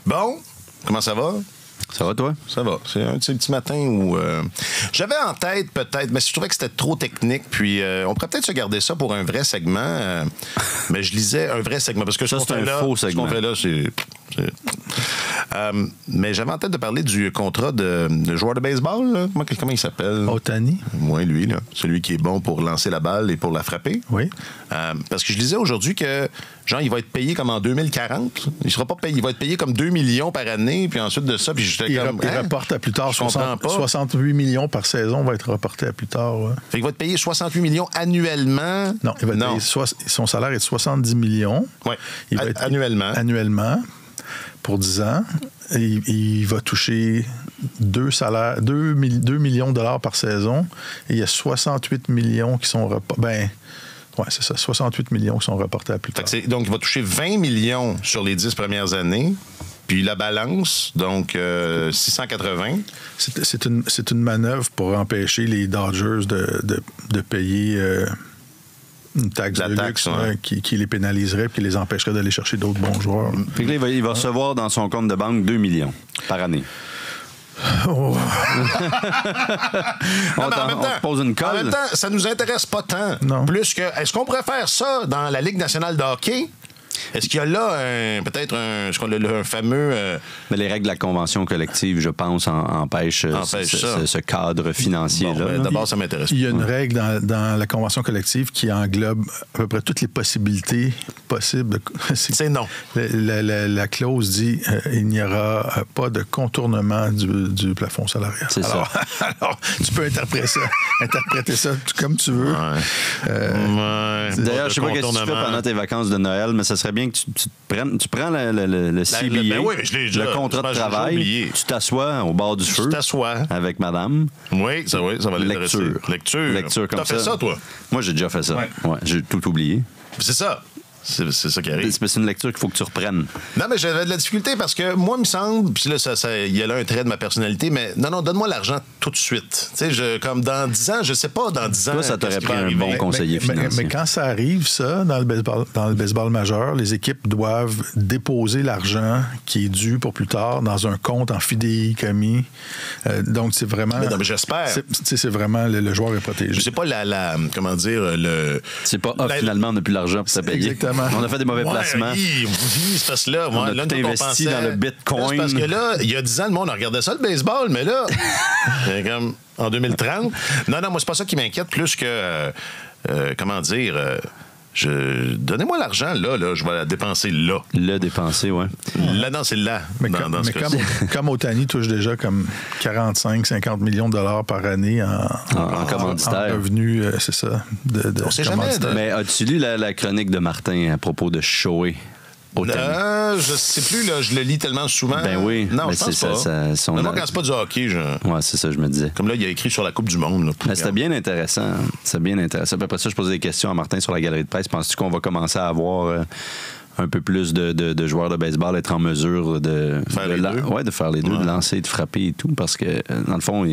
Bon, comment ça va? Ça va, toi? Ça va. C'est un petit matin où j'avais en tête peut-être, mais je trouvais que c'était trop technique. Puis on pourrait peut-être se garder ça pour un vrai segment. Mais je lisais un vrai segment parce que ça, c'est un faux segment. Ce qu'on fait là, c'est mais j'avais en tête de parler du contrat de joueur de baseball. Là. Comment il s'appelle? Ohtani. Oui, lui, là. Celui qui est bon pour lancer la balle et pour la frapper. Oui. Parce que je lisais aujourd'hui que, genre, il va être payé comme en 2040. Il sera pas payé. Il va être payé comme 2 millions par année, puis ensuite de ça, puis il reporte à plus tard. 68 millions par saison va être reporté à plus tard. Ouais. Fait qu'il va être payé 68 millions annuellement. Non, il va être payé son salaire est de 70 millions. Oui, annuellement. Annuellement. Pour 10 ans, il va toucher 2 millions de dollars par saison. Et il y a 68 millions qui sont reportés. Oui, c'est ça. 68 millions qui sont reportés à plus tard. Donc, il va toucher 20 millions sur les 10 premières années. Puis la balance, donc 680. C'est une manœuvre pour empêcher les Dodgers de payer... une taxe de luxe qui les pénaliserait et qui les empêcherait d'aller chercher d'autres bons joueurs. Puis là, il va recevoir dans son compte de banque 2 millions par année. Oh. On te pose une colle. En même temps, ça nous intéresse pas tant. Non. Plus que, est-ce qu'on pourrait faire ça dans la Ligue nationale de hockey? Est-ce qu'il y a là peut-être un fameux... Mais les règles de la convention collective, je pense, empêchent ce cadre financier-là. D'abord, ça m'intéresse. Il y a une règle dans la convention collective qui englobe à peu près toutes les possibilités possibles. C'est non. La clause dit il n'y aura pas de contournement du plafond salarial. C'est ça. Alors, tu peux interpréter ça comme tu veux. D'ailleurs, je sais pas ce que tu fais pendant tes vacances de Noël, mais ça serait bien que tu prends le CBA, le contrat de travail, tu t'assois au bord du feu avec madame. Oui, ça va l'intéresser. Lecture comme ça. T'as fait ça, toi? Moi, j'ai déjà fait ça. Ouais, j'ai tout oublié. C'est ça. C'est ça qui arrive. C'est une lecture qu'il faut que tu reprennes. Non, mais j'avais de la difficulté parce que moi, il me semble, puis là, il y a là un trait de ma personnalité, mais non, donne-moi l'argent tout de suite. Tu sais, comme dans 10 ans, je sais pas, dans 10 ans. Toi, ça t'aurait pris un bon conseiller financier. Mais quand ça arrive, ça, dans le baseball majeur, les équipes doivent déposer l'argent qui est dû pour plus tard dans un compte en fidéicommis. Donc, c'est vraiment. Mais j'espère. C'est vraiment le joueur est protégé. Je sais pas comment dire, c'est pas finalement, on n'a plus l'argent pour se payer. Exactement. On a fait des mauvais placements. Oui, c'est parce que là, on a tout investi dans le Bitcoin. C'est parce que là, il y a 10 ans, le monde regardait ça, le baseball, mais là, comme en 2030. Non, moi, c'est pas ça qui m'inquiète plus que, comment dire... donnez-moi l'argent, là, je vais la dépenser là. Le dépenser, oui. Là, non, c'est là. Mais comme Ohtani touche déjà comme 45-50 millions de dollars par année en commanditaire. En revenus, c'est ça. On sait jamais. Mais as-tu lu la chronique de Martin à propos de Shohei? Je sais plus, là, je le lis tellement souvent. Ben oui. Non, je pense pas. Moi, quand c'est pas du hockey, ouais, c'est ça, je me disais. Comme là, il a écrit sur la Coupe du Monde. Là, c'était bien intéressant. C'était bien intéressant. Puis après ça, je posais des questions à Martin sur la galerie de presse. Penses-tu qu'on va commencer à avoir un peu plus de joueurs de baseball être en mesure de faire les deux, de lancer, de frapper et tout? Parce que, dans le fond,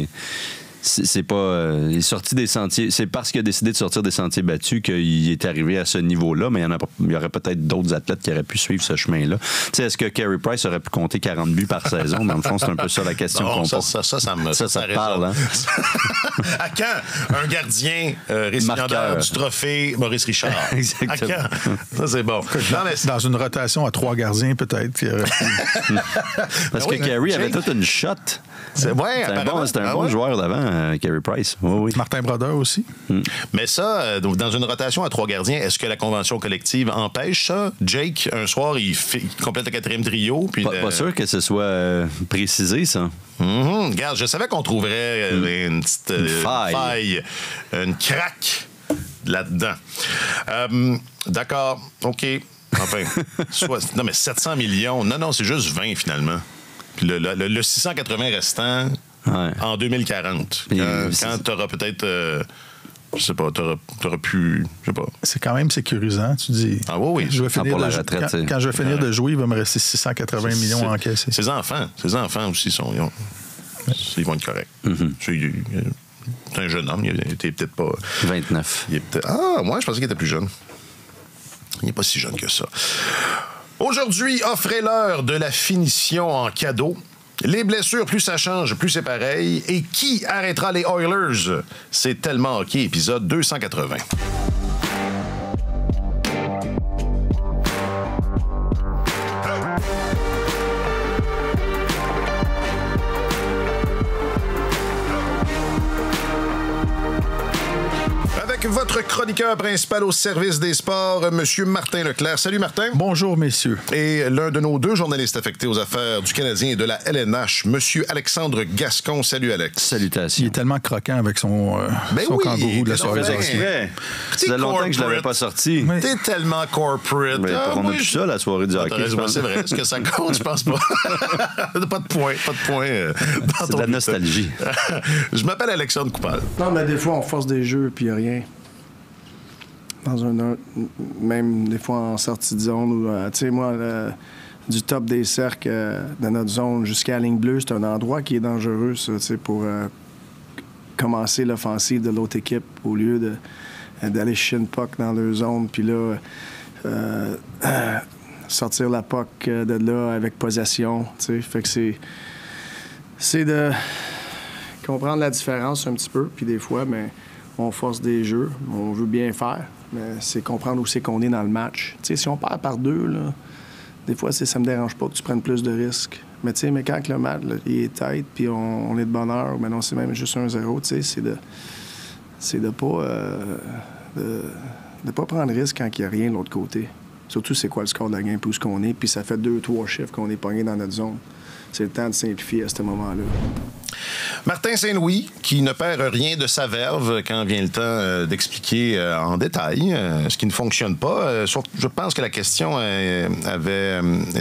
c'est pas il est sorti des sentiers, c'est parce qu'il a décidé de sortir des sentiers battus qu'il est arrivé à ce niveau-là, mais il y aurait peut-être d'autres athlètes qui auraient pu suivre ce chemin-là. Tu sais, est-ce que Carey Price aurait pu compter 40 buts par saison? Dans le fond, c'est un peu ça la question qu'on pose. Ça te parle, hein? À quand un gardien récipiendaire du trophée Maurice Richard? Exactement. À quand? Ça, c'est bon. Dans une rotation à 3 gardiens, peut-être. Parce que Carey avait toute une shot. C'est un bon joueur d'avant, Carey Price. Oui. Martin Brodeur aussi. Mais ça, dans une rotation à 3 gardiens, est-ce que la convention collective empêche ça? Jake, un soir, il complète le 4e trio. Puis pas sûr que ce soit précisé, ça. Regarde, je savais qu'on trouverait une petite faille, une craque là-dedans. D'accord, OK. Enfin, non, mais 700 millions. Non, c'est juste 20 finalement. Puis le 680 restant en 2040. Quand tu auras peut-être... je sais pas, t'auras pu... Je sais pas. C'est quand même sécurisant, tu dis. Ah oui. Je vais finir pour la retraite, quand je vais finir de jouer, il va me rester 680 millions à encaisser. Ses enfants aussi ils vont être corrects. C'est un jeune homme, il était peut-être pas... 29. Moi, je pensais qu'il était plus jeune. Il n'est pas si jeune que ça. Aujourd'hui, offrez-leur de la finition en cadeau. Les blessures, plus ça change, plus c'est pareil. Et qui arrêtera les Oilers? C'est tellement hockey, épisode 280. Votre chroniqueur principal au service des sports, M. Martin Leclerc. Salut, Martin. Bonjour, messieurs. Et l'un de nos deux journalistes affectés aux affaires du Canadien et de la LNH, M. Alexandre Gascon. Salut, Alex. Salutations. Il est tellement croquant avec son kangourou de la soirée. Ça faisait longtemps que je ne l'avais pas sorti. Oui. T'es tellement corporate. Mais on a plus ça, la soirée du hockey. C'est vrai. Est-ce que ça compte? Je pense pas. Pas de point. C'est de la nostalgie. Je m'appelle Alexandre Coupal. Non, mais des fois, on force des jeux, puis il n'y a rien. Même des fois en sortie de zone, tu sais, moi, du top des cercles de notre zone jusqu'à la ligne bleue, c'est un endroit qui est dangereux, ça, tu sais, pour commencer l'offensive de l'autre équipe au lieu d'aller shin puck dans leur zone, puis là, sortir la puck de là avec possession, tu sais, fait que c'est de comprendre la différence un petit peu, puis des fois, mais on force des jeux, on veut bien faire. Mais c'est comprendre où c'est qu'on est dans le match. Tu sais, si on perd par 2, là, des fois, ça me dérange pas que tu prennes plus de risques. Mais tu sais, quand le match, là, il est tête, puis on est de bonne heure, mais non, c'est même juste 1-0, tu sais, c'est de pas prendre risque quand il n'y a rien de l'autre côté. Surtout, c'est quoi le score de la game, puis où est-ce qu'on est, puis ça fait 2-3 chiffres qu'on est pogné dans notre zone. C'est le temps de simplifier à ce moment-là. Martin Saint-Louis, qui ne perd rien de sa verve quand vient le temps d'expliquer en détail ce qui ne fonctionne pas. Je pense que la question est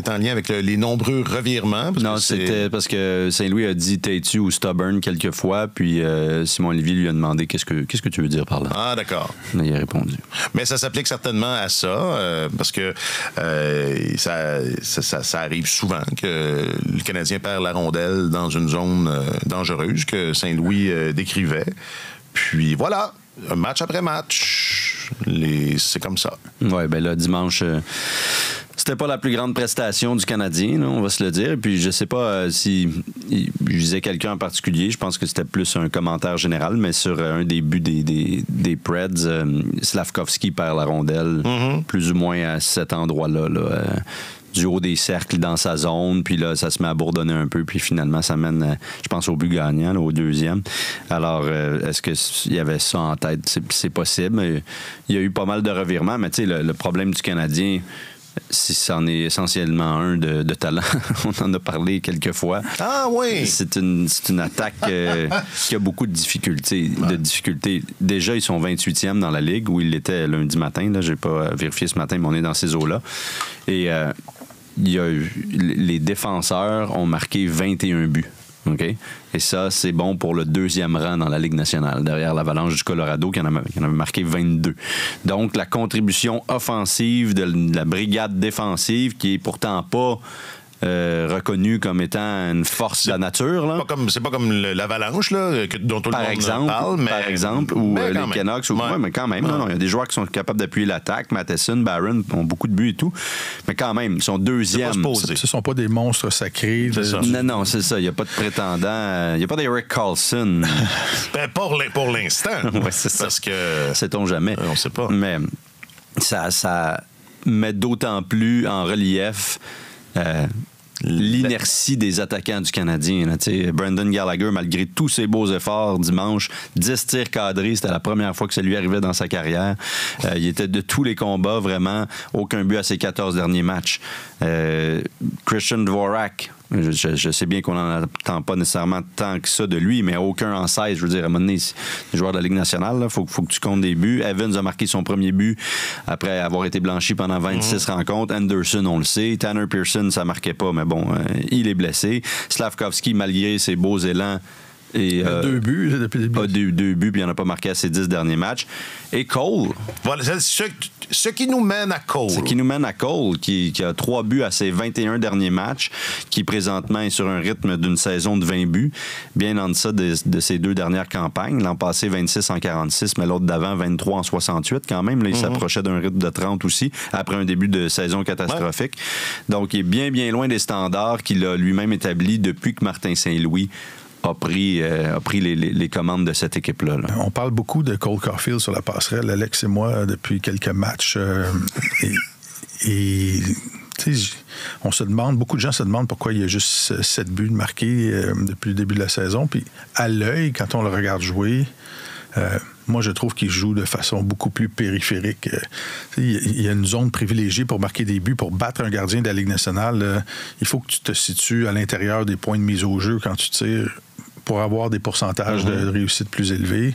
en lien avec les nombreux revirements. Non, c'était parce que Saint-Louis a dit têtu ou stubborn quelques fois, puis Simon Lévy lui a demandé qu'est-ce que tu veux dire par là. Ah, d'accord. Il a répondu. Mais ça s'applique certainement à ça, parce que ça arrive souvent que le Canadien perd la rondelle dans une zone dangereuse que Saint-Louis décrivait. Puis voilà, match après match, c'est comme ça. Oui, bien là, dimanche, c'était pas la plus grande prestation du Canadien, là, on va se le dire. Et puis je sais pas si je disais quelqu'un en particulier, je pense que c'était plus un commentaire général, mais sur un des buts des Preds, Slavkovski perd la rondelle plus ou moins à cet endroit-là. Du haut des cercles dans sa zone, puis là, ça se met à bourdonner un peu, puis finalement, ça mène, je pense, au but gagnant, là, au deuxième. Alors, est-ce qu'il y avait ça en tête? C'est possible. Il y a eu pas mal de revirements, mais tu sais, le problème du Canadien, c'en est essentiellement un de talent. On en a parlé quelques fois. Ah oui! C'est une attaque qui a beaucoup de difficultés. Déjà, ils sont 28e dans la Ligue, où ils l'étaient lundi matin. Je n'ai pas vérifié ce matin, mais on est dans ces eaux-là. Et les défenseurs ont marqué 21 buts. Okay? Et ça, c'est bon pour le deuxième rang dans la Ligue nationale, derrière l'Avalanche du Colorado qui en avait marqué 22. Donc, la contribution offensive de la brigade défensive, qui est pourtant pas reconnu comme étant une force de la nature. Là. C'est pas comme l'Avalanche là, dont tout le monde parle. Mais, par exemple, ou les Canucks. Mais quand même, il y a des joueurs qui sont capables d'appuyer l'attaque. Matheson, Barron ont beaucoup de buts et tout. Mais quand même, ils sont deuxièmes. Ce ne sont pas des monstres sacrés. Non, c'est ça. Il n'y a pas de prétendant. Il n'y a pas d'Eric Carlson. Pour l'instant. Oui, c'est ça. Parce que... Sait-on jamais. On ne sait pas. Mais ça met d'autant plus en relief... l'inertie des attaquants du Canadien. Là, Brendan Gallagher, malgré tous ses beaux efforts dimanche, 10 tirs cadrés, c'était la première fois que ça lui arrivait dans sa carrière. Il était de tous les combats, vraiment, aucun but à ses 14 derniers matchs. Christian Dvorak, je sais bien qu'on n'en attend pas nécessairement tant que ça de lui, mais aucun en 16. Je veux dire, à un moment donné, les joueurs de la Ligue nationale, il faut que tu comptes des buts. Evans a marqué son premier but après avoir été blanchi pendant 26 rencontres. Anderson, on le sait. Tanner Pearson, ça marquait pas, mais bon, il est blessé. Slavkovski, malgré ses beaux élans, Et, 2 buts depuis le début. 2 buts, puis il n'en a pas marqué à ses 10 derniers matchs. Et Cole. Voilà, ce qui nous mène à Cole. Ce qui nous mène à Cole, qui a 3 buts à ses 21 derniers matchs, qui présentement est sur un rythme d'une saison de 20 buts, bien en deçà de ses 2 dernières campagnes. L'an passé, 26 en 46, mais l'autre d'avant, 23 en 68 quand même. Là, il s'approchait d'un rythme de 30 aussi, après un début de saison catastrophique. Ouais. Donc, il est bien, bien loin des standards qu'il a lui-même établis depuis que Martin Saint-Louis a pris les commandes de cette équipe-là. Là. On parle beaucoup de Cole Caulfield sur la passerelle, Alex et moi, depuis quelques matchs. On se demande, beaucoup de gens se demandent pourquoi il y a juste 7 buts marqués depuis le début de la saison. Puis à l'œil, quand on le regarde jouer, moi, je trouve qu'il joue de façon beaucoup plus périphérique. Il y a une zone privilégiée pour marquer des buts, pour battre un gardien de la Ligue nationale. Il faut que tu te situes à l'intérieur des points de mise au jeu quand tu tires pour avoir des pourcentages de réussite plus élevés.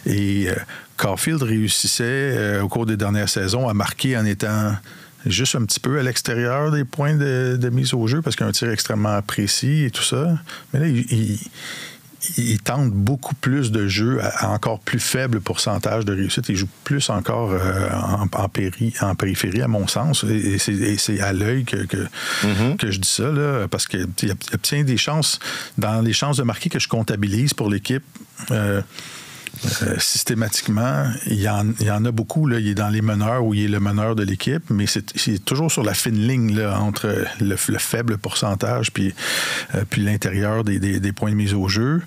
Et Caulfield réussissait au cours des dernières saisons à marquer en étant juste un petit peu à l'extérieur des points de mise au jeu parce qu'il y a un tir extrêmement précis et tout ça. Mais là, il tente beaucoup plus de jeux à encore plus faible pourcentage de réussite. Il joue plus encore en périphérie, à mon sens. Et c'est à l'œil que je dis ça, là, parce qu'il y a bien des chances, dans les chances de marquer que je comptabilise pour l'équipe, systématiquement, il y en a beaucoup. Là, il est dans les meneurs où il est le meneur de l'équipe, mais c'est toujours sur la fine ligne là, entre le faible pourcentage puis l'intérieur des points de mise au jeu.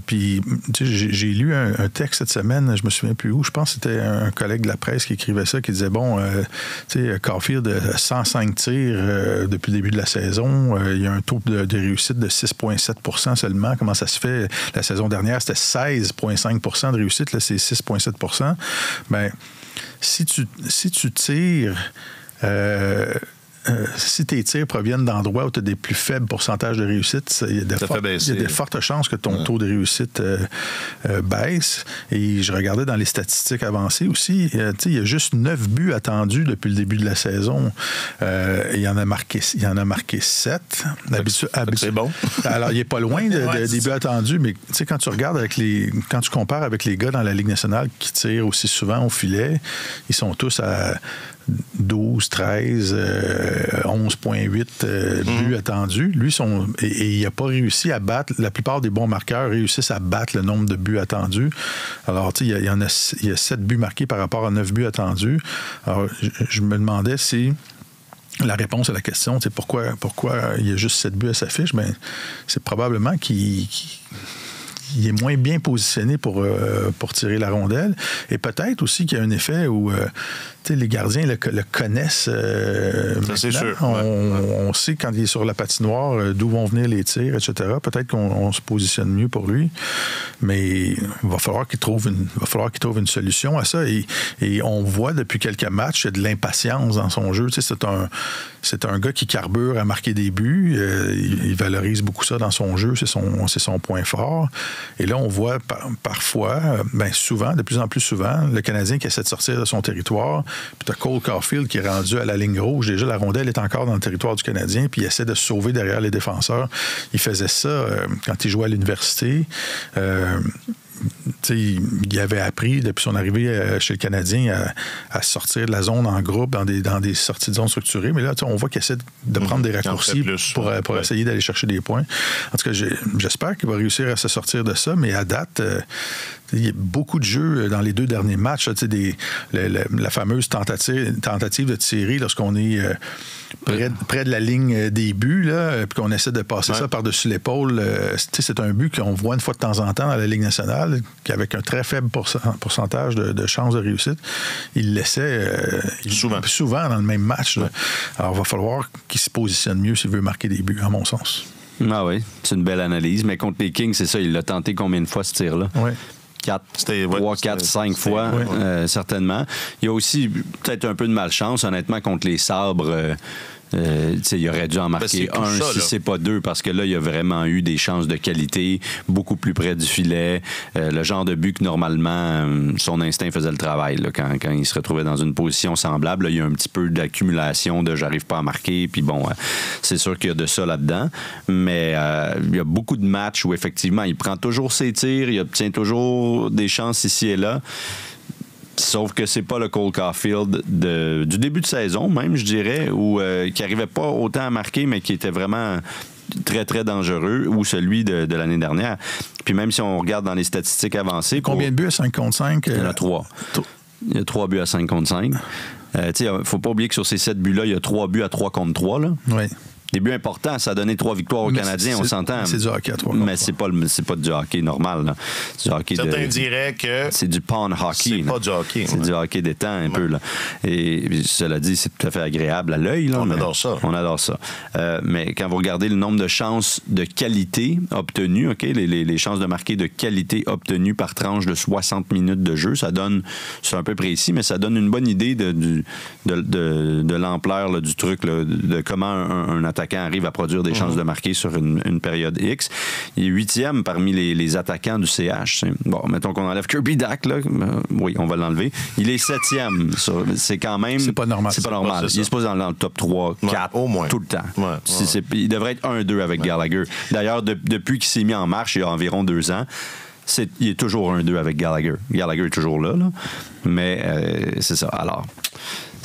Puis j'ai lu un texte cette semaine, je me souviens plus où, je pense que c'était un collègue de la presse qui écrivait ça, qui disait, bon, Caulfield, 105 tirs depuis le début de la saison, il y a un taux de réussite de 6,7% seulement. Comment ça se fait? La saison dernière, c'était 16,5% de réussite, là, c'est 6,7%. Bien, si tu tires... si tes tirs proviennent d'endroits où tu as des plus faibles pourcentages de réussite, il y a de fortes chances que ton taux de réussite baisse. Et je regardais dans les statistiques avancées aussi, il y a juste 9 buts attendus depuis le début de la saison. Il en a marqué 7. C'est bon. Alors, il n'est pas loin des buts attendus, mais quand tu regardes quand tu compares avec les gars dans la Ligue nationale qui tirent aussi souvent au filet, ils sont tous à 12, 13, 11,8 buts attendus. Lui, il n'a pas réussi à battre. La plupart des bons marqueurs réussissent à battre le nombre de buts attendus. Alors, il y a 7 buts marqués par rapport à 9 buts attendus. Alors, je me demandais si la réponse à la question, c'est pourquoi il y a juste 7 buts à sa fiche, bien, c'est probablement qu'il est moins bien positionné pour tirer la rondelle. Et peut-être aussi qu'il y a un effet où les gardiens le connaissent. Ça, c'est sûr. On sait quand il est sur la patinoire d'où vont venir les tirs, etc. Peut-être qu'on se positionne mieux pour lui. Mais il va falloir qu'il trouve une solution à ça. Et on voit depuis quelques matchs qu'il y a de l'impatience dans son jeu. C'est un gars qui carbure à marquer des buts. Il valorise beaucoup ça dans son jeu. C'est son point fort. Et là, on voit parfois, souvent, de plus en plus souvent, le Canadien qui essaie de sortir de son territoire. Puis tu as Cole Caulfield qui est rendu à la ligne rouge. Déjà, la rondelle est encore dans le territoire du Canadien, puis il essaie de se sauver derrière les défenseurs. Il faisait ça quand il jouait à l'université. Il avait appris depuis son arrivée chez le Canadien à sortir de la zone en groupe dans des sorties de zone structurées. Mais là, on voit qu'il essaie de prendre des raccourcis pour essayer d'aller chercher des points. En tout cas, j'espère qu'il va réussir à se sortir de ça, mais à date, il y a beaucoup de jeux dans les 2 derniers matchs. La fameuse tentative de tirer lorsqu'on est près de la ligne des buts, là, puis qu'on essaie de passer ça par-dessus l'épaule. C'est un but qu'on voit une fois de temps en temps dans la Ligue nationale, avec un très faible pourcentage de chances de réussite. Il laissait souvent dans le même match. Là. Alors, il va falloir qu'il se positionne mieux s'il veut marquer des buts, à mon sens. Ah oui, c'est une belle analyse. Mais contre les Kings, c'est ça, il l'a tenté combien de fois, ce tir-là? Oui. 3, 4, 5 fois, certainement. Il y a aussi peut-être un peu de malchance, honnêtement, contre les Sabres. il aurait dû en marquer un si c'est pas deux, parce que là, il y a vraiment eu des chances de qualité, beaucoup plus près du filet. Le genre de but que normalement, son instinct faisait le travail. Là, quand il se retrouvait dans une position semblable, là, il y a un petit peu d'accumulation de j'arrive pas à marquer. Puis bon, c'est sûr qu'il y a de ça là-dedans. Mais il y a beaucoup de matchs où effectivement, il prend toujours ses tirs, il obtient toujours des chances ici et là. Sauf que c'est pas le Cole Caulfield du début de saison, même, je dirais, où qui n'arrivait pas autant à marquer, mais qui était vraiment très, très dangereux, ou celui de l'année dernière. Puis même si on regarde dans les statistiques avancées... Combien de buts à 5 contre 5? Il y en a 3. Il y a 3 buts à 5 contre 5. Il ne faut pas oublier que sur ces 7 buts-là, il y a 3 buts à 3 contre 3. Là. Oui. Des buts importants, ça a donné 3 victoires aux Canadiens, on s'entend. C'est du hockey à 3. Mais c'est pas du hockey normal. Là. Du hockey certains diraient que... C'est du pond hockey. C'est pas du hockey. C'est du hockey d'étang un peu. Là. Et cela dit, c'est tout à fait agréable à l'œil. Là, on adore ça. On adore ça. Mais quand vous regardez le nombre de chances de qualité obtenues, okay, les chances de marquer de qualité obtenues par tranche de 60 minutes de jeu, ça donne, c'est un peu précis, mais ça donne une bonne idée de l'ampleur là, du truc, là, de comment un attaquant arrive à produire des chances de marquer sur une période X. Il est 8e parmi les attaquants du CH. Bon, mettons qu'on enlève Kirby Dach, là. Oui, on va l'enlever. Il est 7e. C'est quand même... C'est pas normal. C'est pas normal. Il est supposé dans le top 3, 4, au moins. tout le temps. Ouais. Il devrait être 1-2 avec Gallagher. D'ailleurs, depuis qu'il s'est mis en marche, il y a environ 2 ans, il est toujours 1-2 avec Gallagher. Gallagher est toujours là. Mais c'est ça. Alors...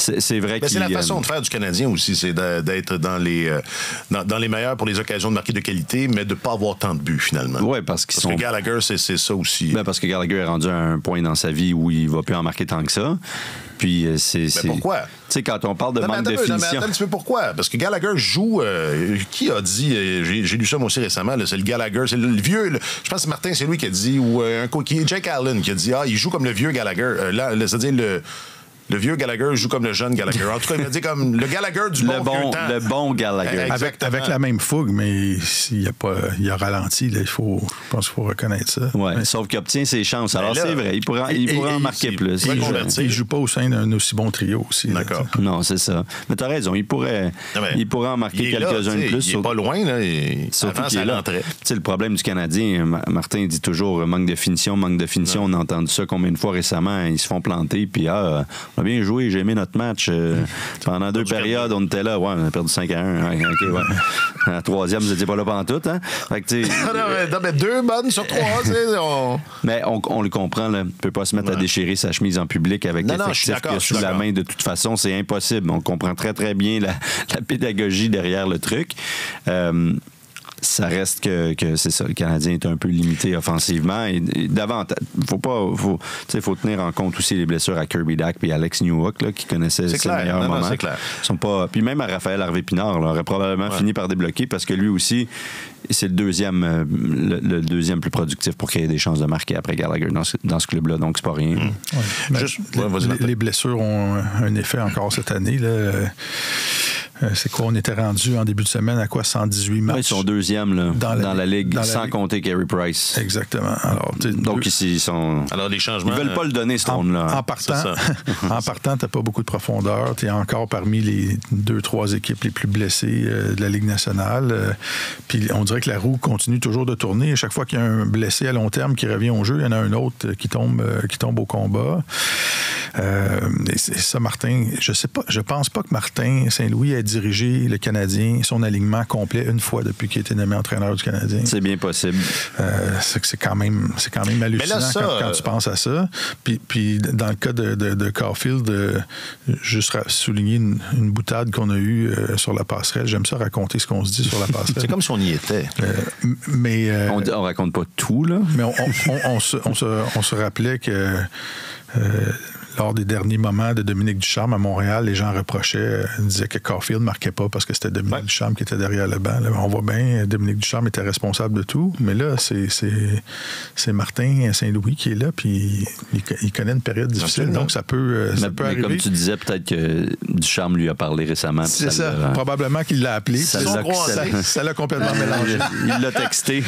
C'est vrai que c'est la façon de faire du Canadien aussi, c'est d'être dans les meilleurs pour les occasions de marquer de qualité, mais de ne pas avoir tant de buts finalement. Oui, parce que Gallagher, c'est ça aussi. Ben parce que Gallagher est rendu à un point dans sa vie où il ne va plus en marquer tant que ça. Puis c'est pourquoi? Tu sais, quand on parle de manque de finition... Attends un petit peu, pourquoi? Parce que Gallagher joue... qui a dit... j'ai lu ça moi aussi récemment, là, c'est le Gallagher, c'est le vieux... je pense que Martin, c'est lui qui a dit, ou Jake Allen qui a dit, il joue comme le vieux Gallagher. C'est-à-dire le vieux Gallagher joue comme le jeune Gallagher. En tout cas, il m'a dit comme le Gallagher du le bon Gallagher. Avec la même fougue, mais il a ralenti. Là, je pense qu'il faut reconnaître ça. Ouais, mais... Sauf qu'il obtient ses chances. Alors, là, c'est vrai, il pourra en marquer plus. Il ne joue pas au sein d'un aussi bon trio aussi. D'accord. Là, non, c'est ça. Mais tu as raison, il pourrait en marquer quelques-uns de plus. Il n'est pas loin. Là, surtout qu'il est là. Le problème du Canadien, Martin dit toujours manque de finition. On a entendu ça combien de fois récemment. Ils se font planter, puis on a bien joué, j'ai aimé notre match. Pendant 2 périodes, on était là. Ouais, on a perdu 5-1. Okay, ouais. La troisième, vous n'étiez pas là pantoute. Hein? Fait que, non, mais 2 bonnes sur 3. Mais on le comprend. Là. On ne peut pas se mettre à déchirer sa chemise en public avec l'effectif qu'il y a sous la main. De toute façon, c'est impossible. On comprend très, très bien la pédagogie derrière le truc. Ça reste que c'est ça. Le Canadien est un peu limité offensivement. Et davantage, faut tenir en compte aussi les blessures à Kirby Dach et Alex Newhook, là, qui connaissaient ses meilleurs moments. C'est clair. Sont pas, puis même à Raphaël Harvey-Pinard, aurait probablement fini par débloquer parce que lui aussi, c'est le deuxième plus productif pour créer des chances de marquer après Gallagher dans ce club-là. Donc, c'est pas rien. Les blessures ont un effet encore cette année. Là. C'est quoi? On était rendu en début de semaine à quoi? 118 matchs. Oui, ils sont deuxième là, dans la Ligue, sans compter Carey Price. Exactement. Alors, donc, ici, ils sont... Alors, les changements... Ils veulent pas le donner, ce trône-là. En partant, t'as pas beaucoup de profondeur. Tu es encore parmi les 2-3 équipes les plus blessées de la Ligue nationale. Puis, on dirait que la roue continue toujours de tourner. À chaque fois qu'il y a un blessé à long terme qui revient au jeu, il y en a un autre qui tombe au combat. Et ça, Martin, je pense pas que Martin Saint-Louis ait dirigé le Canadien, son alignement complet une fois depuis qu'il a été nommé entraîneur du Canadien. C'est bien possible. C'est quand même hallucinant là, quand tu penses à ça. Puis dans le cas de Caulfield, juste souligner une boutade qu'on a eue sur la passerelle. J'aime ça raconter ce qu'on se dit sur la passerelle. C'est comme si on y était. On raconte pas tout, là. Mais on se rappelait que lors des derniers moments de Dominique Ducharme à Montréal, les gens disaient que Caulfield ne marquait pas parce que c'était Dominique Ducharme qui était derrière le banc. Là, on voit bien, Dominique Ducharme était responsable de tout, mais là, c'est Martin Saint-Louis qui est là, puis il connaît une période difficile, absolument. Donc ça peut arriver. Comme tu disais, peut-être que Ducharme lui a parlé récemment. C'est ça, probablement qu'il l'a appelé. Ça l'a complètement mélangé. Il l'a texté.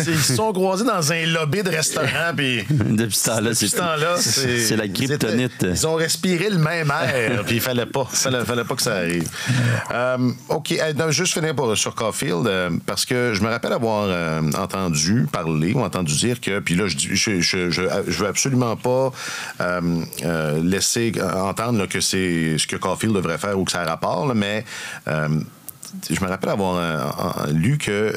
Ils se sont croisés dans un lobby de restaurant, puis depuis ce temps-là, c'est la kryptonite kryptonite. Ils ont respiré le même air, puis il fallait pas que ça arrive. OK, juste finir sur Caulfield, parce que je me rappelle avoir entendu parler ou entendu dire que, puis là, je veux absolument pas laisser entendre là, que c'est ce que Caulfield devrait faire ou que ça a rapport, là, mais je me rappelle avoir lu que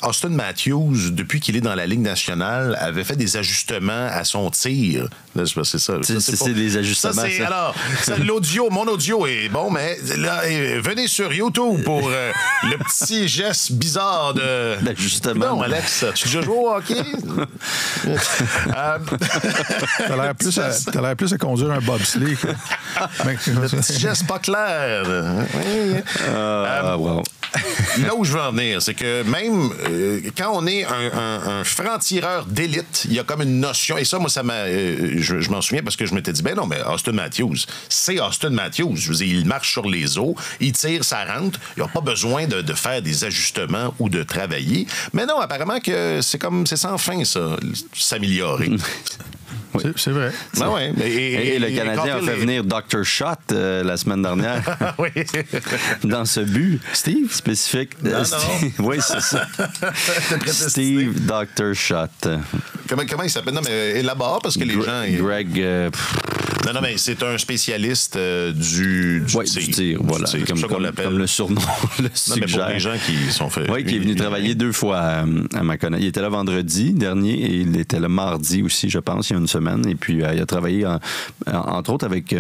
Auston Matthews, depuis qu'il est dans la Ligue nationale, avait fait des ajustements à son tir. Là, c'est ça. C'est des ajustements. Alors, mon audio est bon, mais là, venez sur YouTube pour le petit geste bizarre de... L'ajustement. Non, Alex, tu déjà joué au hockey? T'as l'air plus à conduire un bobsleigh. Le petit geste pas clair. Wow. Là où je veux en venir, c'est que même quand on est un franc-tireur d'élite, il y a comme une notion, et ça, moi, je m'en souviens parce que je m'étais dit, ben non, mais Auston Matthews, c'est Auston Matthews. Je veux dire, il marche sur les eaux, il tire, ça rentre, il n'a pas besoin de faire des ajustements ou de travailler. Mais non, apparemment que c'est sans fin, ça, s'améliorer. Oui. C'est vrai. Ben ouais. Et le Canadien a fait venir Dr. Shot la semaine dernière. Oui. Dans ce but. Steve? Spécifique. Non. Oui, c'est ça. Steve Dr. Shot. Comment il s'appelle? Non, mais élabore parce que les gens... Greg... Non, mais c'est un spécialiste du tir. Voilà. Comme le surnom le suggère. Mais pour les gens qui sont faits... Oui, qui est venu travailler 2 fois à Macon. Il était là vendredi dernier et il était là mardi aussi, je pense, il y a une semaine. Et puis, il a travaillé, entre autres, avec...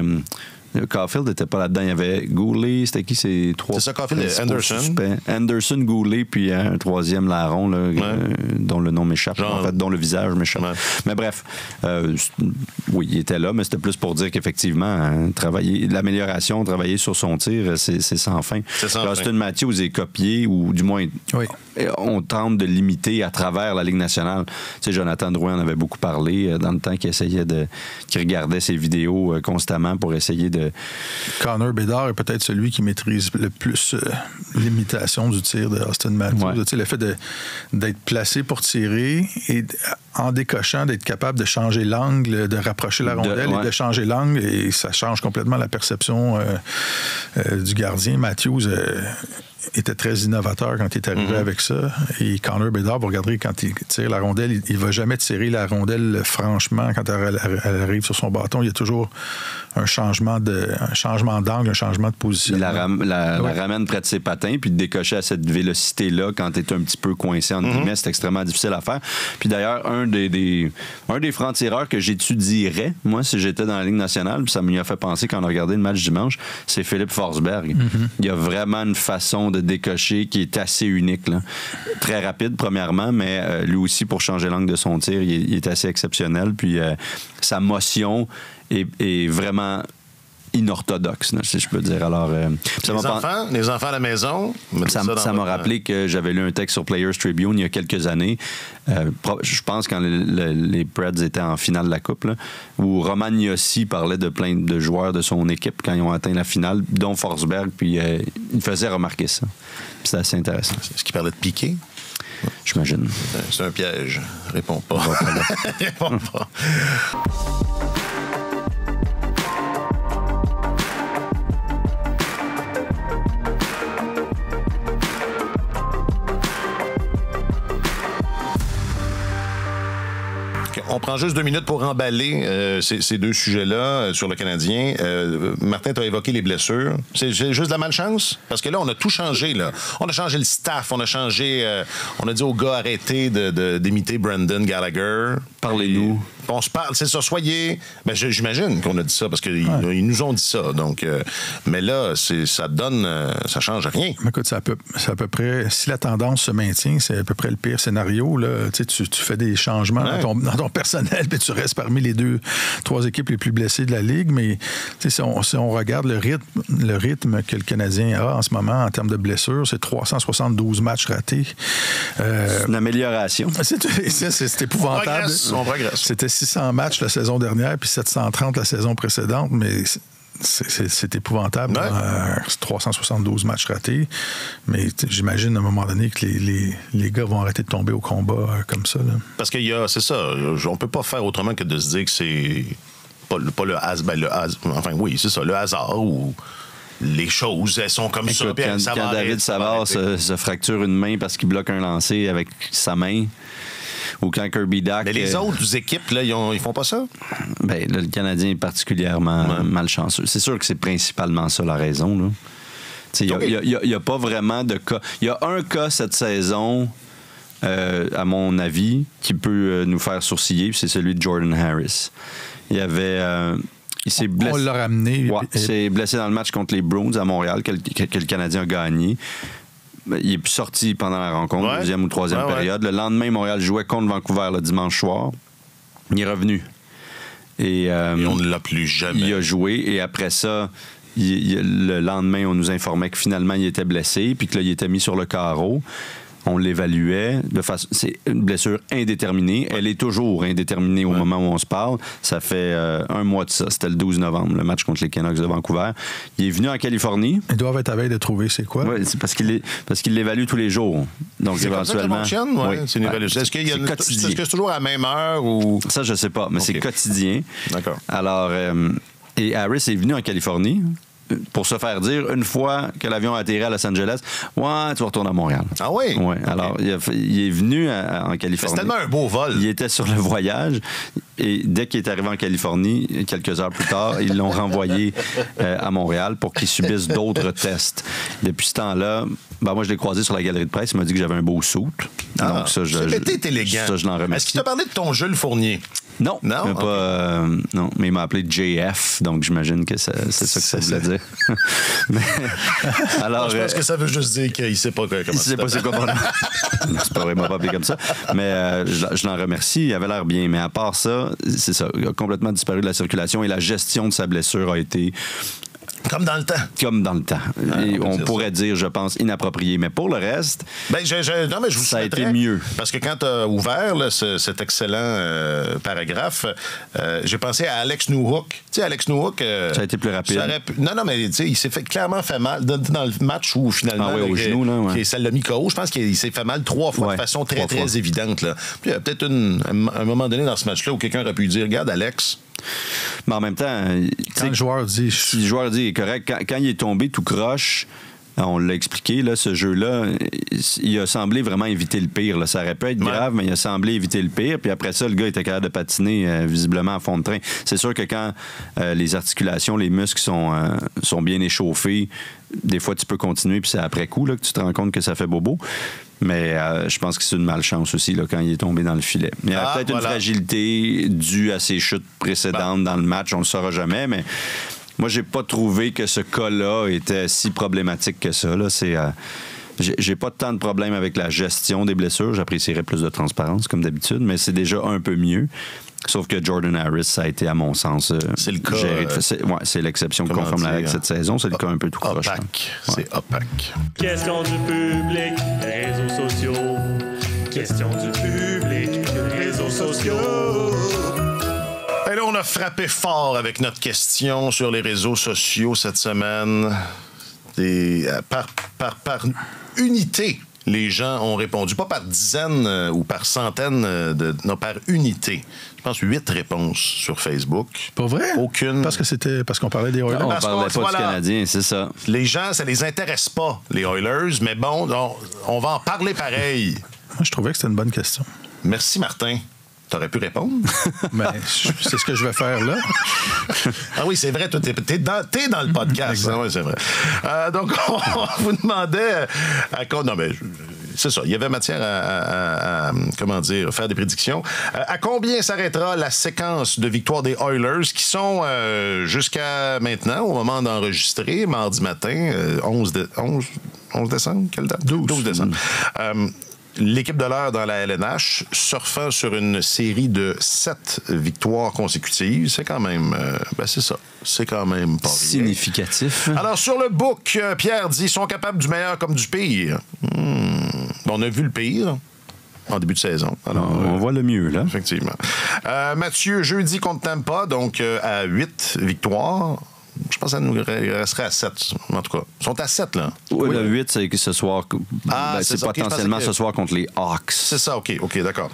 Caulfield n'était pas là-dedans. Il y avait Goulet, c'était qui ces 3? C'est ça, Caulfield et Anderson. Anderson, Goulet, puis un troisième larron, là, dont le nom m'échappe, en fait, dont le visage m'échappe. Ouais. Mais bref, oui, il était là, mais c'était plus pour dire qu'effectivement, l'amélioration, travailler sur son tir, c'est sans fin. Auston Matthews est copié, ou du moins, on tente de l'imiter à travers la Ligue nationale. Tu sais, Jonathan Drouin en avait beaucoup parlé dans le temps qu'il regardait ses vidéos constamment pour essayer de... Connor Bedard est peut-être celui qui maîtrise le plus l'imitation du tir de Auston Matthews. Ouais. Tu sais, le fait d'être placé pour tirer et en décochant, d'être capable de changer l'angle, de rapprocher la rondelle et de changer l'angle, et ça change complètement la perception du gardien. Matthews était très innovateur quand il est arrivé avec ça. Et Connor Bedard, vous regarderez, quand il tire la rondelle, il ne va jamais tirer la rondelle franchement quand elle arrive sur son bâton. Il y a toujours un changement d'angle, un changement de position. Il la ramène près de ses patins, puis de décocher à cette vélocité-là quand tu es un petit peu coincé, entre guillemets, c'est extrêmement difficile à faire. Puis d'ailleurs, un des francs-tireurs que j'étudierais, moi, si j'étais dans la Ligue nationale, puis ça m'y a fait penser quand on a regardé le match dimanche, c'est Philippe Forsberg. Il y a vraiment une façon de décocher qui est assez unique, là. Très rapide, premièrement, mais lui aussi, pour changer l'angle de son tir, il est assez exceptionnel. Puis sa motion est vraiment inorthodoxe, là, si je peux dire. Alors, les enfants à la maison, ça m'a rappelé que j'avais lu un texte sur Players Tribune il y a quelques années, je pense quand les Preds étaient en finale de la Coupe, là, où Roman Josi parlait de plein de joueurs de son équipe quand ils ont atteint la finale, dont Forsberg, puis il faisait remarquer ça. Puis c'est assez intéressant. Est-ce qu'il parlait de Piqué? J'imagine. C'est un piège. Réponds pas. Réponds pas. On prend juste 2 minutes pour emballer ces deux sujets-là sur le Canadien. Martin, tu as évoqué les blessures. C'est juste de la malchance? Parce que là, on a tout changé. Là. On a changé le staff, on a dit aux gars arrêtez d'imiter Brendan Gallagher. Parlez-nous. On se parle, c'est ça, soyez... Ben, j'imagine qu'on a dit ça, parce qu'ils nous ont dit ça. Donc, mais là, ça donne... ça change rien. Écoute, c'est à peu près... Si la tendance se maintient, c'est à peu près le pire scénario. Là. Tu fais des changements dans ton personnel, puis tu restes parmi les 2-3 équipes les plus blessées de la Ligue. Mais si on regarde le rythme que le Canadien a en ce moment en termes de blessures, c'est 372 matchs ratés. C'est une amélioration. C'est épouvantable. On progresse. C'était 600 matchs la saison dernière, puis 730 la saison précédente, mais c'est épouvantable. Ouais. 372 matchs ratés. Mais j'imagine à un moment donné que les gars vont arrêter de tomber au combat comme ça. Là. Parce que c'est ça. On peut pas faire autrement que de se dire que c'est pas le hasard. Enfin, oui, c'est ça, le hasard ou les choses, elles sont comme ça. Quand David Savard se fracture une main parce qu'il bloque un lancer avec sa main, ou quand Kirby Dach... Mais les autres équipes, là, ils font pas ça? Ben, là, le Canadien est particulièrement malchanceux. C'est sûr que c'est principalement ça la raison, là. Il n'y a pas vraiment de cas. Il y a un cas cette saison, à mon avis, qui peut nous faire sourciller, c'est celui de Jordan Harris. Il y avait... il s'est blessé. On l'a ramené. Ouais, il s'est blessé dans le match contre les Bruins à Montréal, que le Canadien a gagné. Il est plus sorti pendant la rencontre, deuxième ou troisième période. Le lendemain, Montréal jouait contre Vancouver le dimanche soir. Il est revenu. Et on ne l'a plus jamais. Il a joué, et après ça... le lendemain, on nous informait que finalement, il était blessé, puis que là, il était mis sur le carreau. On l'évaluait de façon... C'est une blessure indéterminée. Elle est toujours indéterminée au moment où on se parle. Ça fait un mois de ça. C'était le 12 novembre, le match contre les Canucks de Vancouver. Il est venu en Californie. Ils doivent être à veille de trouver c'est quoi. Oui, c'est parce qu'il l'évalue tous les jours. Donc, c'est éventuellement... Comme ça que ça fonctionne? C'est une évaluation. Est-ce que c'est toujours à la même heure? Ou... Ça, je sais pas, mais c'est quotidien. D'accord. Alors, et Harris est venu en Californie pour se faire dire, une fois que l'avion a atterri à Los Angeles, tu vas retourner à Montréal. Ah oui? Oui. Alors, il est venu en Californie. C'est tellement un beau vol. Il était sur le voyage, et dès qu'il est arrivé en Californie, quelques heures plus tard, ils l'ont renvoyé à Montréal pour qu'il subisse d'autres tests. Depuis ce temps-là, moi, je l'ai croisé sur la galerie de presse. Il m'a dit que j'avais un beau suit. Donc, ça, t'es élégant. Ça, je l'en remercie. Est-ce qu'il t'a parlé de ton Jules Fournier? Non, non, mais il m'a appelé JF, donc j'imagine que c'est ça que ça voulait dire. Mais, alors, je pense que ça veut juste dire qu'il sait pas comment il sait pas c'est quoi mon nom. C'est pas vrai, il m'a pas appelé comme ça. Mais je l'en remercie, il avait l'air bien. Mais à part ça, c'est ça, il a complètement disparu de la circulation, et la gestion de sa blessure a été... Comme dans le temps. Comme dans le temps. Et on pourrait dire, je pense, inapproprié. Mais pour le reste, non, mais je vous ça a été mieux. Parce que quand tu as ouvert là, cet excellent paragraphe, j'ai pensé à Alex Newhook. Tu sais, Alex Newhook... ça a été plus rapide. Non, mais tu sais, il s'est clairement fait mal dans le match où finalement... au genou, là, ça l'a mis KO. Je pense qu'il s'est fait mal 3 fois de façon très, très évidente. Là. Puis il y a peut-être un moment donné dans ce match-là où quelqu'un aurait pu dire, regarde, Alex... Mais en même temps, quand le joueur dit... Si le joueur dit est correct, quand il est tombé tout croche, on l'a expliqué, là, ce jeu-là, il a semblé vraiment éviter le pire. Là. Ça aurait pu être grave, mais il a semblé éviter le pire. Puis après ça, le gars était capable de patiner visiblement à fond de train. C'est sûr que quand les articulations, les muscles sont bien échauffés, des fois, tu peux continuer, puis c'est après coup là, que tu te rends compte que ça fait bobo. Mais je pense que c'est une malchance aussi là, quand il est tombé dans le filet. Il y a peut-être une fragilité due à ses chutes précédentes dans le match, on ne le saura jamais, mais moi, j'ai pas trouvé que ce cas-là était si problématique que ça. Là. J'ai pas tant de problème avec la gestion des blessures. J'apprécierais plus de transparence, comme d'habitude, mais c'est déjà un peu mieux. Sauf que Jordan Harris, ça a été, à mon sens, c'est le cas, c'est l'exception qui confirme la règle cette saison. C'est le cas un peu tout croche. Opaque. C'est opaque. Question du public, réseaux sociaux. Question du public, réseaux sociaux. Et là, on a frappé fort avec notre question sur les réseaux sociaux cette semaine. Par unité, les gens ont répondu. Pas par dizaines ou par centaines, non, par unité. Je pense 8 réponses sur Facebook. Pas vrai? Aucune. Parce qu'on parlait des Oilers. On parlait pas du Canadien, c'est ça. Les gens, ça les intéresse pas, les Oilers, mais bon, on va en parler pareil. Moi, je trouvais que c'était une bonne question. Merci, Martin. T'aurais pu répondre. Ben, c'est ce que je vais faire là. Ah oui, c'est vrai, toi, t'es dans le podcast. Oui, c'est vrai. Donc, on vous demandait non, mais c'est ça. Il y avait matière à comment dire, faire des prédictions. À combien s'arrêtera la séquence de victoires des Oilers qui sont jusqu'à maintenant, au moment d'enregistrer, mardi matin, 11 décembre? Quelle date? 12 décembre. L'équipe de l'heure dans la LNH, surfant sur une série de 7 victoires consécutives, c'est quand même... c'est ça. C'est quand même pas significatif. Rien. Alors, sur le book, Pierre dit, ils sont capables du meilleur comme du pire. On a vu le pire en début de saison. Alors, on voit le mieux, là. Effectivement. Mathieu, jeudi contre Tampa, donc à 8 victoires. Je pense que ça nous resterait à 7, en tout cas. Ils sont à 7, là. Oui, le 8, c'est ce soir. C'est potentiellement ce soir contre les Hawks. C'est ça, OK, d'accord.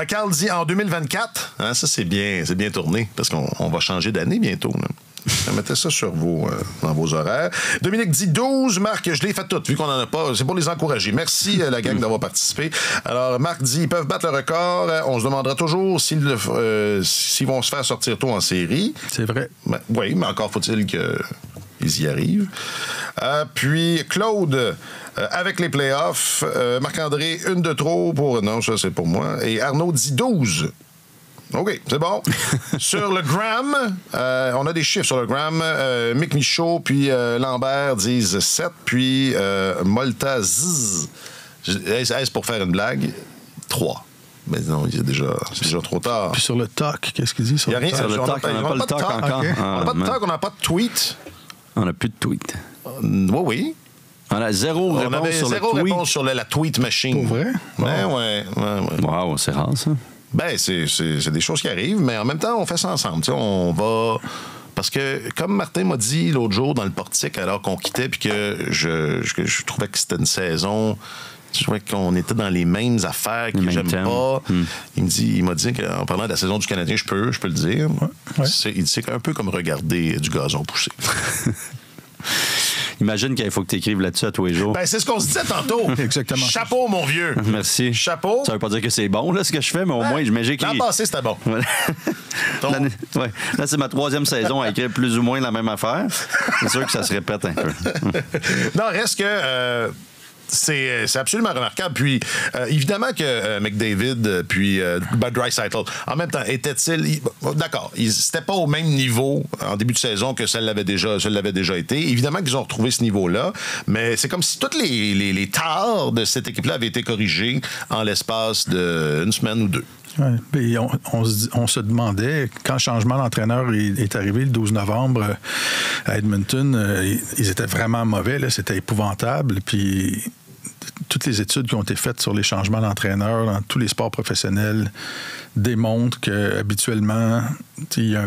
Carl dit en 2024, hein, ça c'est bien tourné, parce qu'on va changer d'année bientôt, là. Mettez ça dans vos horaires. Dominique dit 12. Marc, je l'ai fait toutes, vu qu'on n'en a pas. C'est pour les encourager. Merci, la gang, d'avoir participé. Alors, Marc dit ils peuvent battre le record. On se demandera toujours s'ils vont se faire sortir tôt en série. C'est vrai. Ben, oui, mais encore faut-il qu'ils y arrivent. Puis, Claude, avec les playoffs, Marc-André, une de trop pour... Non, ça, c'est pour moi. Et Arnaud dit 12. OK, c'est bon. Sur le gram, on a des chiffres sur le gram. Mick Michaud puis Lambert disent 7, puis Molta Zzz. Est-ce pour faire une blague? 3. Mais non, c'est déjà trop tard. Puis sur le talk, qu'est-ce qu'il dit? Il n'y a rien. Sur le talk, on n'a pas le talk encore. Okay. On n'a pas de talk, on n'a pas de tweet. On n'a plus de tweet. Oui. On a zéro réponse sur la tweet machine. Pour vrai? Ouais. Wow, c'est rare, ça. Ben, c'est des choses qui arrivent, mais en même temps, on fait ça ensemble. T'sais, on va... Parce que, comme Martin m'a dit l'autre jour dans le portique, alors qu'on quittait, puis que je trouvais que c'était une saison... Je trouvais qu'on était dans les mêmes affaires que j'aime pas. Il m'a dit qu'en parlant de la saison du Canadien, je peux le dire. Ouais. Il dit c'est un peu comme regarder du gazon pousser. Imagine qu'il faut que tu écrives là-dessus à tous les jours. Ben, c'est ce qu'on se disait tantôt. Exactement. Chapeau, mon vieux. Merci. Chapeau. Ça veut pas dire que c'est bon, là, ce que je fais, mais au moins, j'imagine qu'il... L'an passé, c'était bon. Ouais. Là, c'est ma 3e saison à écrire plus ou moins la même affaire. C'est sûr que ça se répète un peu. Non, reste que... C'est absolument remarquable. Puis, évidemment que McDavid puis Draisaitl, en même temps, était-il... D'accord, c'était pas au même niveau en début de saison que ça l'avait déjà été. Évidemment qu'ils ont retrouvé ce niveau-là, mais c'est comme si toutes les tares de cette équipe-là avaient été corrigées en l'espace d'une semaine ou deux. Ouais. On se demandait, quand le changement d'entraîneur est arrivé le 12 novembre à Edmonton, ils étaient vraiment mauvais, là, c'était épouvantable. Puis toutes les études qui ont été faites sur les changements d'entraîneur dans tous les sports professionnels démontrent qu'habituellement, il y a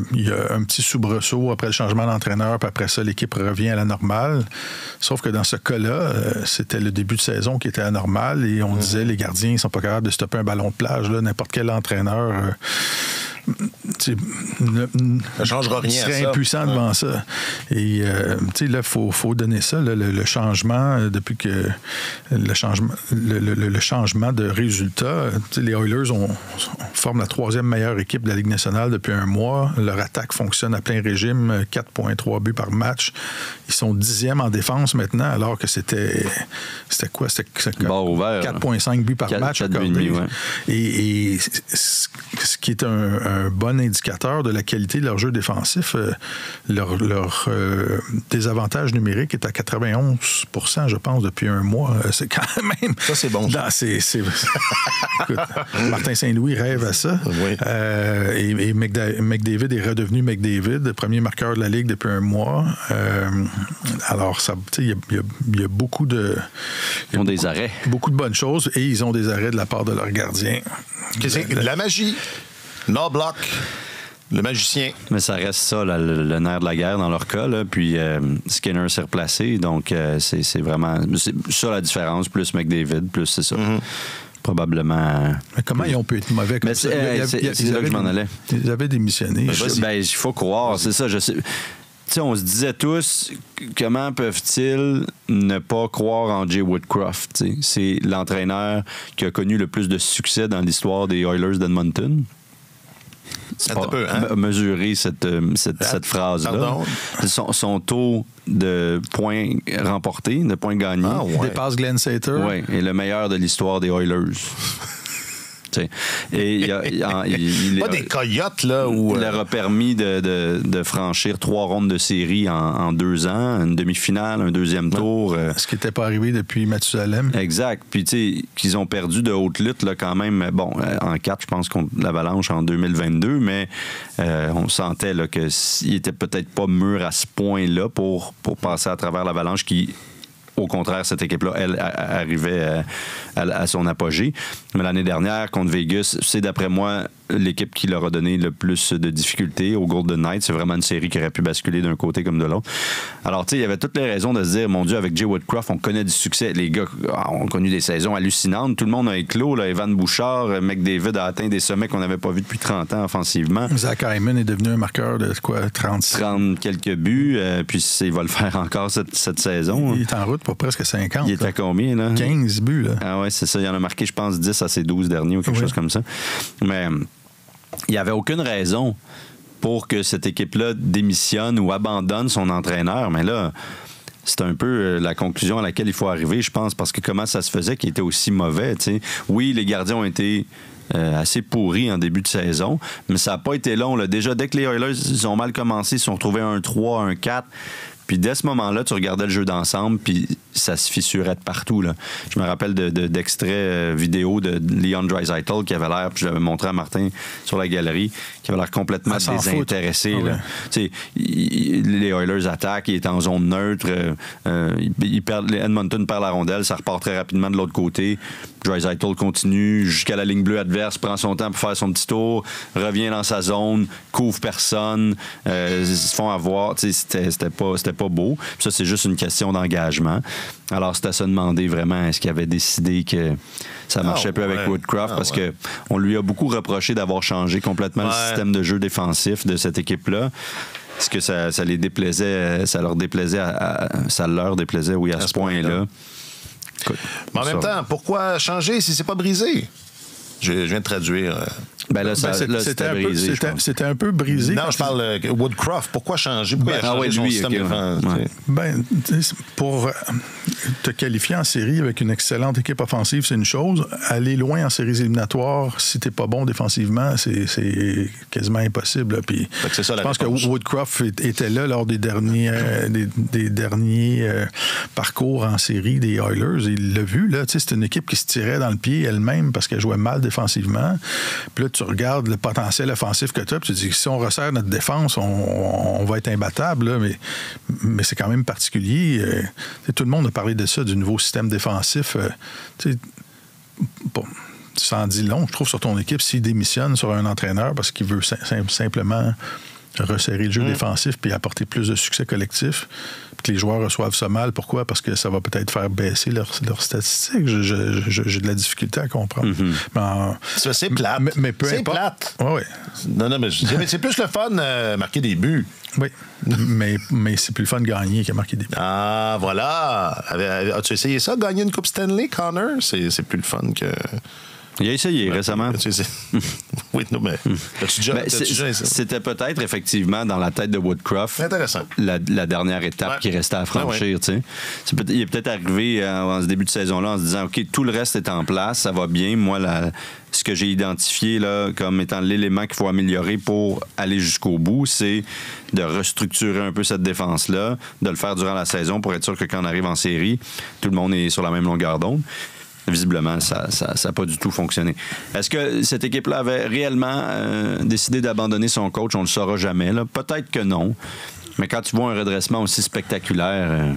un petit soubresaut après le changement d'entraîneur, puis après ça, l'équipe revient à la normale. Sauf que dans ce cas-là, c'était le début de saison qui était anormal et on disait les gardiens ne sont pas capables de stopper un ballon de plage. Là, n'importe quel entraîneur... ça changera rien. Serait impuissant devant ça. Et là, il faut donner ça, le changement, depuis que le changement de résultat. Les Oilers forment la 3e meilleure équipe de la Ligue nationale depuis un mois. Leur attaque fonctionne à plein régime, 4,3 buts par match. Ils sont 10e en défense maintenant, alors que c'était quoi? C'était 4,5 buts par match. Et ce qui est un bon indicateur de la qualité de leur jeu défensif, leur désavantage numérique est à 91%, je pense, depuis un mois. C'est quand même... Ça, c'est bon. Écoute, Martin Saint-Louis rêve à ça. Oui. Et McDavid est redevenu McDavid, premier marqueur de la Ligue depuis un mois. Alors, il y a beaucoup de... Ils ont des arrêts. Beaucoup de bonnes choses, et ils ont des arrêts de la part de leurs gardiens. La magie. No block. Le magicien. Mais ça reste ça, le nerf de la guerre dans leur cas. Là. Puis Skinner s'est replacé. Donc, c'est vraiment... C'est ça la différence. Plus McDavid, plus c'est ça. Mm-hmm. Probablement... Mais comment ils ont pu être mauvais comme ça? C'est là que je m'en allais. Ils avaient démissionné. Il faut croire. C'est ça, je sais... T'sais, on se disait tous, comment peuvent-ils ne pas croire en Jay Woodcroft? T'sais? C'est l'entraîneur qui a connu le plus de succès dans l'histoire des Oilers d'Edmonton. C'est pas mesurer cette phrase-là. Son taux de points remportés, de points gagnés. Dépasse Glenn Sater. Oui, et le meilleur de l'histoire des Oilers. Et pas des coyotes, là. Il leur a permis de franchir 3 rondes de série en 2 ans, une demi-finale, un 2e tour. Ce qui n'était pas arrivé depuis Mathusalem. Exact. Puis, tu sais, qu'ils ont perdu de haute lutte, là, quand même, en 4, je pense, contre l'Avalanche en 2022, mais on sentait là, qu'il était peut-être pas mûr à ce point-là pour passer à travers l'Avalanche qui au contraire, cette équipe-là, elle, arrivait à son apogée. Mais l'année dernière, contre Vegas, c'est d'après moi l'équipe qui leur a donné le plus de difficultés au Golden Knights. C'est vraiment une série qui aurait pu basculer d'un côté comme de l'autre. Alors, tu sais, il y avait toutes les raisons de se dire, mon Dieu, avec Jay Woodcroft, on connaît du succès. Les gars ont connu des saisons hallucinantes. Tout le monde a éclos. Là. Evan Bouchard, McDavid a atteint des sommets qu'on n'avait pas vus depuis 30 ans offensivement. Zach Hyman est devenu un marqueur de quoi, 30 quelques buts. Puis il va le faire encore cette saison. Il est en route pour presque 50. Il est à combien, là? 15 buts, là. Ah ouais, c'est ça. Il en a marqué, je pense, 10 à ses 12 derniers ou quelque chose comme ça. Mais il n'y avait aucune raison pour que cette équipe-là démissionne ou abandonne son entraîneur. Mais là, c'est un peu la conclusion à laquelle il faut arriver, je pense, parce que comment ça se faisait qu'il était aussi mauvais, tu sais. Oui, les gardiens ont été assez pourris en début de saison, mais ça n'a pas été long, là. Déjà, dès que les Oilers ils ont mal commencé, ils se sont retrouvés 1-3, 1-4. Puis dès ce moment-là, tu regardais le jeu d'ensemble, puis ça se fissurait de partout, là. Je me rappelle d'extraits vidéo de Leon Draisaitl qui avait l'air, puis je l'avais montré à Martin sur la galerie, qui avait l'air complètement désintéressé. Ah ouais. Les Oilers attaquent, ils étaient en zone neutre, Edmonton perd la rondelle, ça repart très rapidement de l'autre côté. Draisaitl continue jusqu'à la ligne bleue adverse, prend son temps pour faire son petit tour, revient dans sa zone, couvre personne, ils se font avoir. C'était pas beau. Puis ça, c'est juste une question d'engagement. Alors, c'est à se demander vraiment, est-ce qu'il avait décidé que ça marchait peu avec Woodcroft, parce que on lui a beaucoup reproché d'avoir changé complètement le système de jeu défensif de cette équipe-là. Est-ce que ça les déplaisait, ça leur déplaisait, ça leur déplaisait, oui, à ce point-là. Écoute, mais en même temps, pourquoi changer si c'est pas brisé? Je viens de traduire. Ben là, c'était brisé. C'était un peu brisé. Non, je parle Woodcroft. Pourquoi changer? Pourquoi il a changé son système défensif? Pour te qualifier en série avec une excellente équipe offensive, c'est une chose. Aller loin en séries éliminatoires, si t'es pas bon défensivement, c'est quasiment impossible. Puis, je pense que Woodcroft était là lors des derniers parcours en série des Oilers. Il l'a vu. Là, c'est une équipe qui se tirait dans le pied elle-même parce qu'elle jouait mal défensivement. Puis là, tu regardes le potentiel offensif que tu as, puis tu te dis que si on resserre notre défense, on va être imbattable, là, mais c'est quand même particulier. Tout le monde a parlé de ça, du nouveau système défensif. Bon, ça en dit long, je trouve, sur ton équipe, s'il démissionne sur un entraîneur parce qu'il veut simplement resserrer le jeu défensif puis apporter plus de succès collectif, puis que les joueurs reçoivent ça mal. Pourquoi? Parce que ça va peut-être faire baisser leurs statistiques. J'ai de la difficulté à comprendre. C'est plate. Mais peu importe. C'est plate. Oui. Non, mais c'est plus le fun marquer des buts. Oui, mais c'est plus le fun de gagner que marquer des buts. Ah, voilà. As-tu essayé ça, gagner une Coupe Stanley, Connor? C'est plus le fun que... Il a essayé récemment. Oui, non, mais c'était peut-être effectivement dans la tête de Woodcroft. Intéressant. La dernière étape qui restait à franchir. Il est peut-être arrivé en ce début de saison-là en se disant, OK, tout le reste est en place, ça va bien. Moi, ce que j'ai identifié là, comme étant l'élément qu'il faut améliorer pour aller jusqu'au bout, c'est de restructurer un peu cette défense-là, de le faire durant la saison pour être sûr que quand on arrive en série, tout le monde est sur la même longueur d'onde. Visiblement, ça n'a pas du tout fonctionné. Est-ce que cette équipe-là avait réellement décidé d'abandonner son coach? On ne le saura jamais. Là. Peut-être que non. Mais quand tu vois un redressement aussi spectaculaire,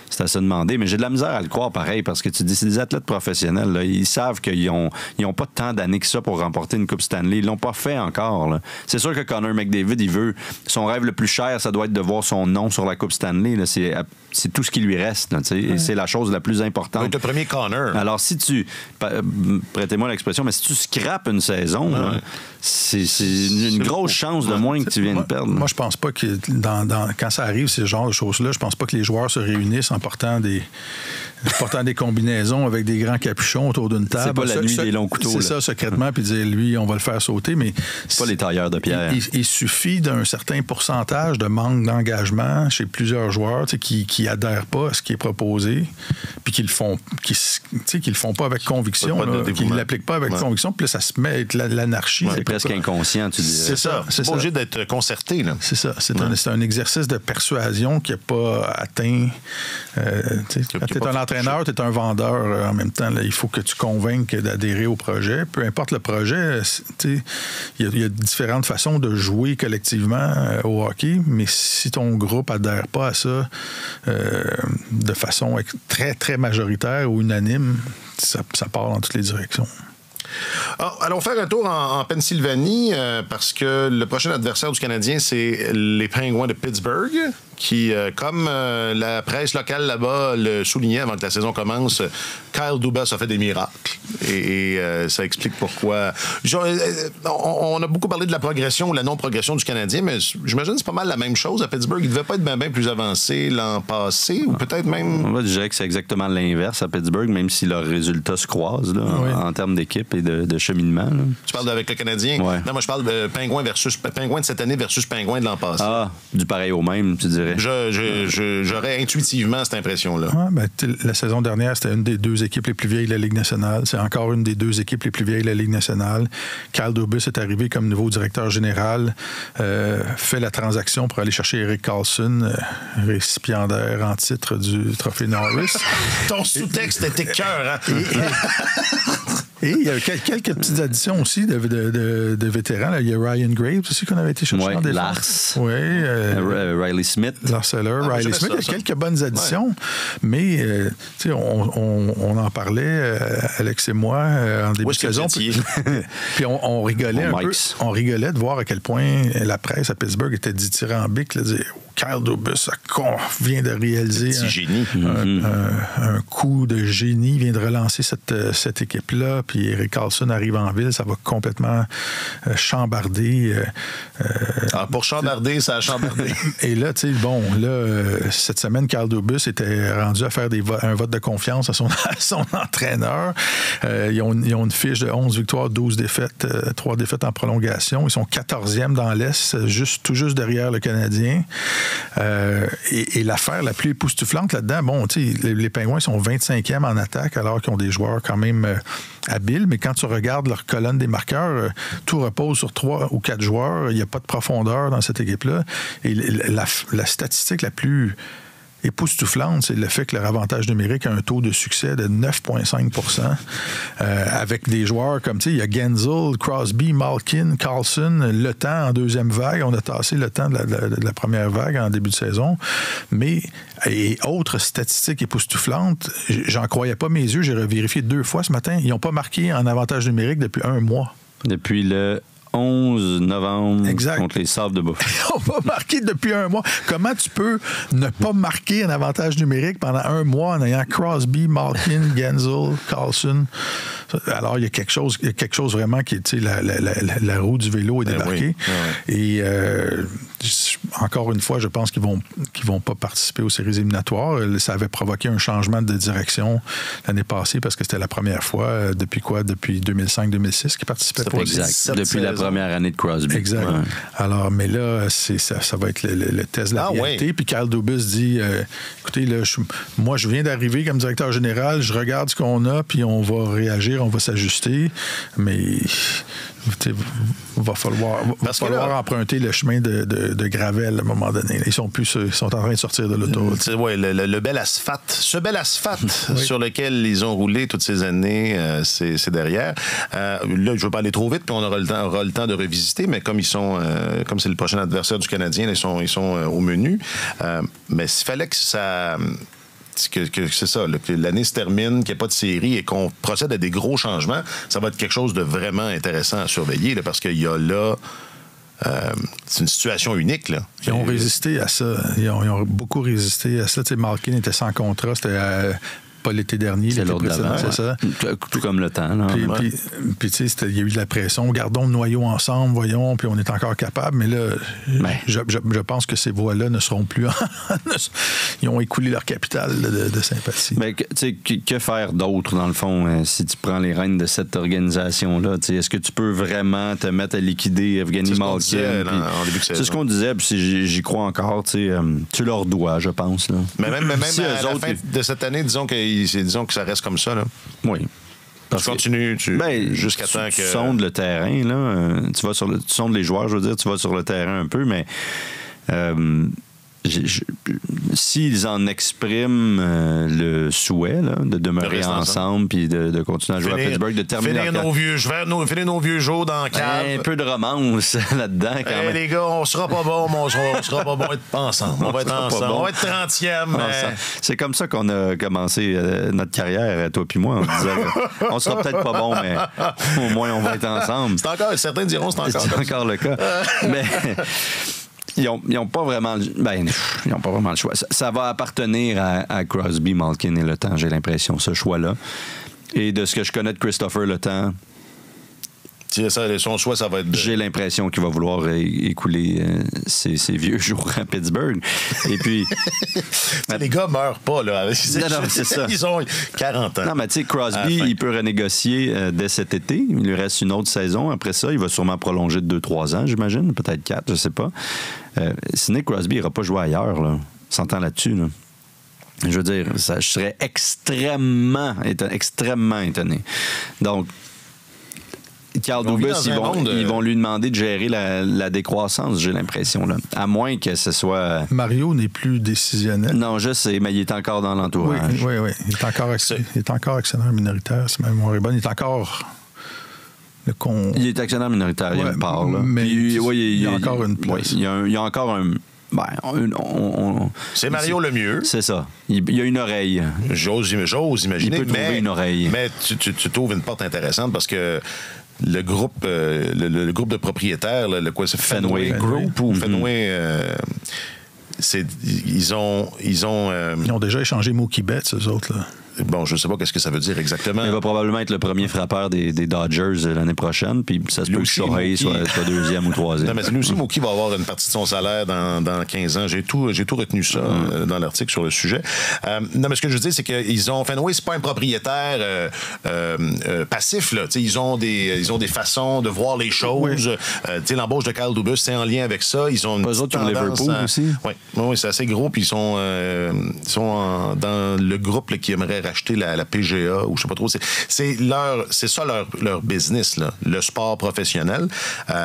c'est à se demander. Mais j'ai de la misère à le croire pareil, parce que tu dis, c'est des athlètes professionnels. Là, ils savent qu'ils n'ont pas tant d'années que ça pour remporter une Coupe Stanley. Ils l'ont pas fait encore. Là. C'est sûr que Connor McDavid, il veut... Son rêve le plus cher, ça doit être de voir son nom sur la Coupe Stanley. Là. C'est tout ce qui lui reste. Là, et c'est la chose la plus importante. Oui, le premier Connor. Alors, si tu... Prêtez-moi l'expression, mais si tu scrapes une saison, là, c'est une grosse chance de moins que tu viens de perdre. Moi, je pense pas que quand ça arrive, ce genre de choses-là, je pense pas que les joueurs se réunissent en portant des combinaisons avec des grands capuchons autour d'une table. C'est pas la nuit des longs couteaux. C'est ça, secrètement, puis dire, lui, on va le faire sauter, mais... C'est pas les tailleurs de pierre. Il suffit d'un certain pourcentage de manque d'engagement chez plusieurs joueurs qui adhèrent pas à ce qui est proposé, puis qui le font pas avec conviction, qui ne l'appliquent pas avec conviction, puis là, ça se met avec l'anarchie. C'est presque inconscient, tu dirais. C'est ça. C'est pas obligé d'être concerté. Là. C'est ça. C'est un exercice de persuasion qui n'a pas atteint Quand tu es un entraîneur, tu es un vendeur en même temps. Là, il faut que tu convainques d'adhérer au projet. Peu importe le projet, il y a différentes façons de jouer collectivement au hockey, mais si ton groupe adhère pas à ça de façon très, très majoritaire ou unanime, ça part dans toutes les directions. Alors, allons faire un tour en Pennsylvanie parce que le prochain adversaire du Canadien, c'est les Penguins de Pittsburgh qui, comme la presse locale là-bas le soulignait avant que la saison commence, Kyle Dubas a fait des miracles. Et ça explique pourquoi. On a beaucoup parlé de la progression ou la non-progression du Canadien, mais j'imagine que c'est pas mal la même chose à Pittsburgh. Il devait pas être bien plus avancé l'an passé, ou peut-être même... Je dirais que c'est exactement l'inverse à Pittsburgh, même si leurs résultats se croisent là, en termes d'équipe et de cheminement. Là. Tu parles avec le Canadien? Ouais. Non, moi je parle de Pingouin de cette année versus Pingouin de l'an passé. Ah, du pareil au même, tu dirais. J'aurais intuitivement cette impression-là. La saison dernière, c'était une des deux équipes les plus vieilles de la Ligue nationale. C'est encore une des deux équipes les plus vieilles de la Ligue nationale. Kyle Dubas est arrivé comme nouveau directeur général, fait la transaction pour aller chercher Erik Karlsson, récipiendaire en titre du Trophée Norris. Ton sous-texte était cœur, hein? Et il y a quelques petites additions aussi de vétérans. Là. Il y a Ryan Graves aussi qu'on avait été chercher en défense. Lars. Oui. Riley Smith. Lars Eller, Riley Smith. Il y a quelques bonnes additions. Mais on en parlait, Alex et moi, en début de saison. Puis on rigolait un peu. On rigolait de voir à quel point la presse à Pittsburgh était dithyrambique. Là, dire, Kyle Dubas vient de réaliser un coup de génie, vient de relancer cette équipe-là. Puis Erik Karlsson arrive en ville, ça va complètement chambarder. Pour chambarder, ça a chambardé. Et là, tu sais, cette semaine, Kyle Dubas était rendu à faire un vote de confiance à son entraîneur. Ils ont une fiche de 11 victoires, 12 défaites, 3 défaites en prolongation. Ils sont 14e dans l'Est, tout juste derrière le Canadien. Et l'affaire la plus époustouflante là-dedans, tu sais, les Pingouins sont 25e en attaque alors qu'ils ont des joueurs quand même habiles, mais quand tu regardes leur colonne des marqueurs, tout repose sur 3 ou 4 joueurs. Il n'y a pas de profondeur dans cette équipe-là. Et la statistique la plus époustouflante, c'est le fait que leur avantage numérique a un taux de succès de 9,5 avec des joueurs comme, tu sais, il y a Gensel, Crosby, Malkin, Karlsson, Le Temps en deuxième vague. On a tassé Le Temps de la première vague en début de saison. Mais, et autre statistique époustouflante, j'en croyais pas mes yeux, j'ai revérifié 2 fois ce matin, ils n'ont pas marqué en avantage numérique depuis 1 mois. Depuis le 11 novembre exact. Contre les Sabres de Buffalo. On va marquer depuis 1 mois. Comment tu peux ne pas marquer un avantage numérique pendant 1 mois en ayant Crosby, Malkin, Gensel, Karlsson? Alors, il y a quelque chose vraiment qui est, tu sais, la roue du vélo est débarquée. Oui. Et encore une fois, je pense qu'ils vont pas participer aux séries éliminatoires. Ça avait provoqué un changement de direction l'année passée parce que c'était la première fois depuis 2005-2006 qu'ils participaient pour exact. Depuis la première année de Crosby. Exact. Ouais. Alors, mais là, ça va être le test de la réalité. Oui. Puis Kyle Dubas dit, écoutez, là, moi, je viens d'arriver comme directeur général, je regarde ce qu'on a, puis on va réagir, on va s'ajuster, mais il va falloir emprunter le chemin de Gravel à un moment donné. Ils sont en train de sortir de l'autoroute. Oui, le bel asphalte. Ce bel asphalte oui. Sur lequel ils ont roulé toutes ces années, c'est derrière. Là, je ne veux pas aller trop vite, puis on aura le temps de revisiter, mais comme comme c'est le prochain adversaire du Canadien, ils sont au menu. Mais s'il fallait que ça... Que c'est ça, que l'année se termine, qu'il n'y ait pas de série et qu'on procède à des gros changements, ça va être quelque chose de vraiment intéressant à surveiller, là, parce qu'il y a là... c'est une situation unique, là. Ils ont résisté à ça. Ils ont beaucoup résisté à ça. Tu sais, Malkin était sans contrat, c'était... pas l'été dernier, c'est l'été précédent, c'est ça. Tout comme Le Temps. Là. Puis tu sais, il y a eu de la pression. Gardons le noyau ensemble, voyons, puis on est encore capable. Mais là, je pense que ces voix-là ne seront plus... Ils ont écoulé leur capital de sympathie. Mais tu sais, que faire d'autre, dans le fond, si tu prends les rênes de cette organisation-là? Est-ce que tu peux vraiment te mettre à liquider Evgeny Malkin? C'est ce qu'on disait, puis j'y crois encore. Tu leur dois, je pense. Là. Mais même si à la fin de cette année, disons que ça reste comme ça, là. Oui. Tu continues jusqu'à temps que... Tu sondes le terrain, là. Tu sondes les joueurs, je veux dire. Tu vas sur le terrain un peu, mais s'ils en expriment le souhait là, de demeurer ensemble puis de continuer à jouer à Pittsburgh, de terminer finir nos vieux jours dans le cave. Un peu de romance là-dedans quand même. Les gars, on sera pas bon, mais on sera pas bon être ensemble. On va être ensemble. On va être 30e. C'est comme ça qu'on a commencé notre carrière, toi puis moi. On disait on sera peut-être pas bon, mais au moins on va être ensemble. Certains diront que c'est encore le cas. Mais ils n'ont pas vraiment le choix. Ça va appartenir à Crosby, Malkin et Le Temps, j'ai l'impression, ce choix-là. Et de ce que je connais de Christopher Le Temps, son choix, ça va être... J'ai l'impression qu'il va vouloir écouler ses vieux jours à Pittsburgh. Et puis... les gars meurent pas, là. Non, c'est ça. Ils ont 40 ans. Non, mais tu sais, Crosby, il peut renégocier dès cet été. Il lui reste une autre saison. Après ça, il va sûrement prolonger de 2-3 ans, j'imagine. Peut-être 4, je sais pas. Sidney Crosby n'ira pas jouer ailleurs, là. On s'entend là-dessus, là. Je veux dire, je serais extrêmement étonné. Donc, Carl Dubas, ils vont lui demander de gérer la décroissance, j'ai l'impression. Là. À moins que ce soit... Mario n'est plus décisionnel. Non, je sais, mais il est encore dans l'entourage. Oui. Il est encore actionnaire minoritaire, si ma mémoire est bonne. Il est encore... Il est actionnaire minoritaire, il y a une part. Là. Mais il y a encore une place. Il y a encore un... c'est Mario le mieux. C'est ça. Il y a une oreille. J'ose imaginer. Il peut trouver une oreille. Mais tu trouves une porte intéressante parce que le groupe de propriétaires, c'est Fenway Group ou Fenway... Ils ont déjà échangé Mookie Betts, eux autres, là. Bon, je ne sais pas qu'est-ce que ça veut dire exactement. Il va probablement être le premier frappeur des Dodgers l'année prochaine, puis ça se peut que Shohei soit deuxième ou troisième. Non, mais lui aussi, Mookie va avoir une partie de son salaire dans 15 ans. J'ai tout retenu ça dans l'article sur le sujet. Non, mais ce que je veux dire, c'est qu'ils ont... Fenway, c'est pas un propriétaire passif, là. Ils ont des façons de voir les choses. Oui. L'embauche de Kyle Dubas, c'est en lien avec ça. Ils ont une autres ont Liverpool aussi. Oui, c'est assez gros, puis ils sont dans le groupe là, qui aimerait racheter la PGA ou je sais pas trop. C'est ça leur business, là, le sport professionnel.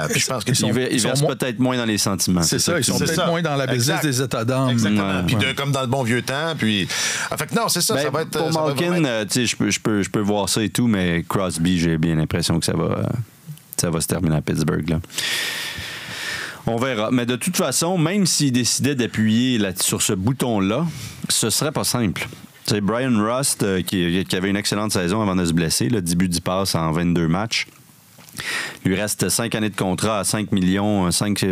Puis je pense qu'ils versent peut-être moins dans les sentiments. C'est ça, ils sont peut-être moins dans la business des états d'âme. Exactement. Puis comme dans le bon vieux temps. Puis, fait que non, c'est ça. Ça va être. Pour Malkin, je peux voir ça et tout, mais Crosby, j'ai bien l'impression que ça va se terminer à Pittsburgh. Là. On verra. Mais de toute façon, même s'il décidait d'appuyer sur ce bouton-là, ce serait pas simple. C'est Brian Rust qui avait une excellente saison avant de se blesser, le 10 buts 10 passes en 22 matchs. Il lui reste 5 années de contrat à 5,125.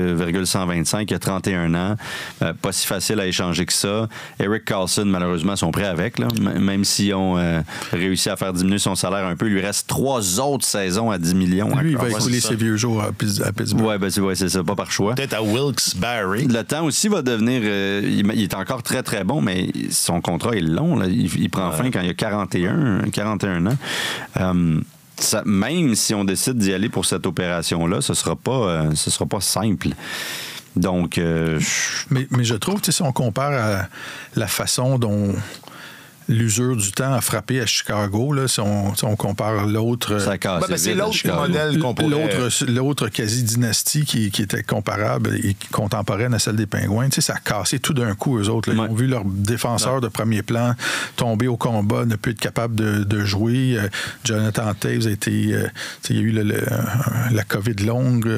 Il a 31 ans. Pas si facile à échanger que ça. Eric Carlson, malheureusement, sont prêts avec. Là. Même s'ils ont réussi à faire diminuer son salaire un peu, il lui reste 3 autres saisons à 10 millions. Lui, il va écouler ses vieux jours à Pittsburgh. Oui, c'est ça, pas par choix. Peut-être à Wilkes-Barre. Le Temps aussi va devenir... il est encore très, très bon, mais son contrat est long. Là. Il prend fin quand il a 41 ans. Même si on décide d'y aller pour cette opération-là, ce sera pas simple. Donc... Mais je trouve, si on compare à la façon dont l'usure du temps a frappé à Chicago, là, si on compare l'autre... Ça casse c'est l'autre modèle qu'on pourrait... L'autre quasi-dynastie qui était comparable et contemporaine à celle des Pingouins, ça a cassé tout d'un coup, eux autres. Là. Ils ont vu leur défenseur de premier plan tomber au combat, ne plus être capable de jouer. Jonathan Toews a été... il y a eu la COVID longue.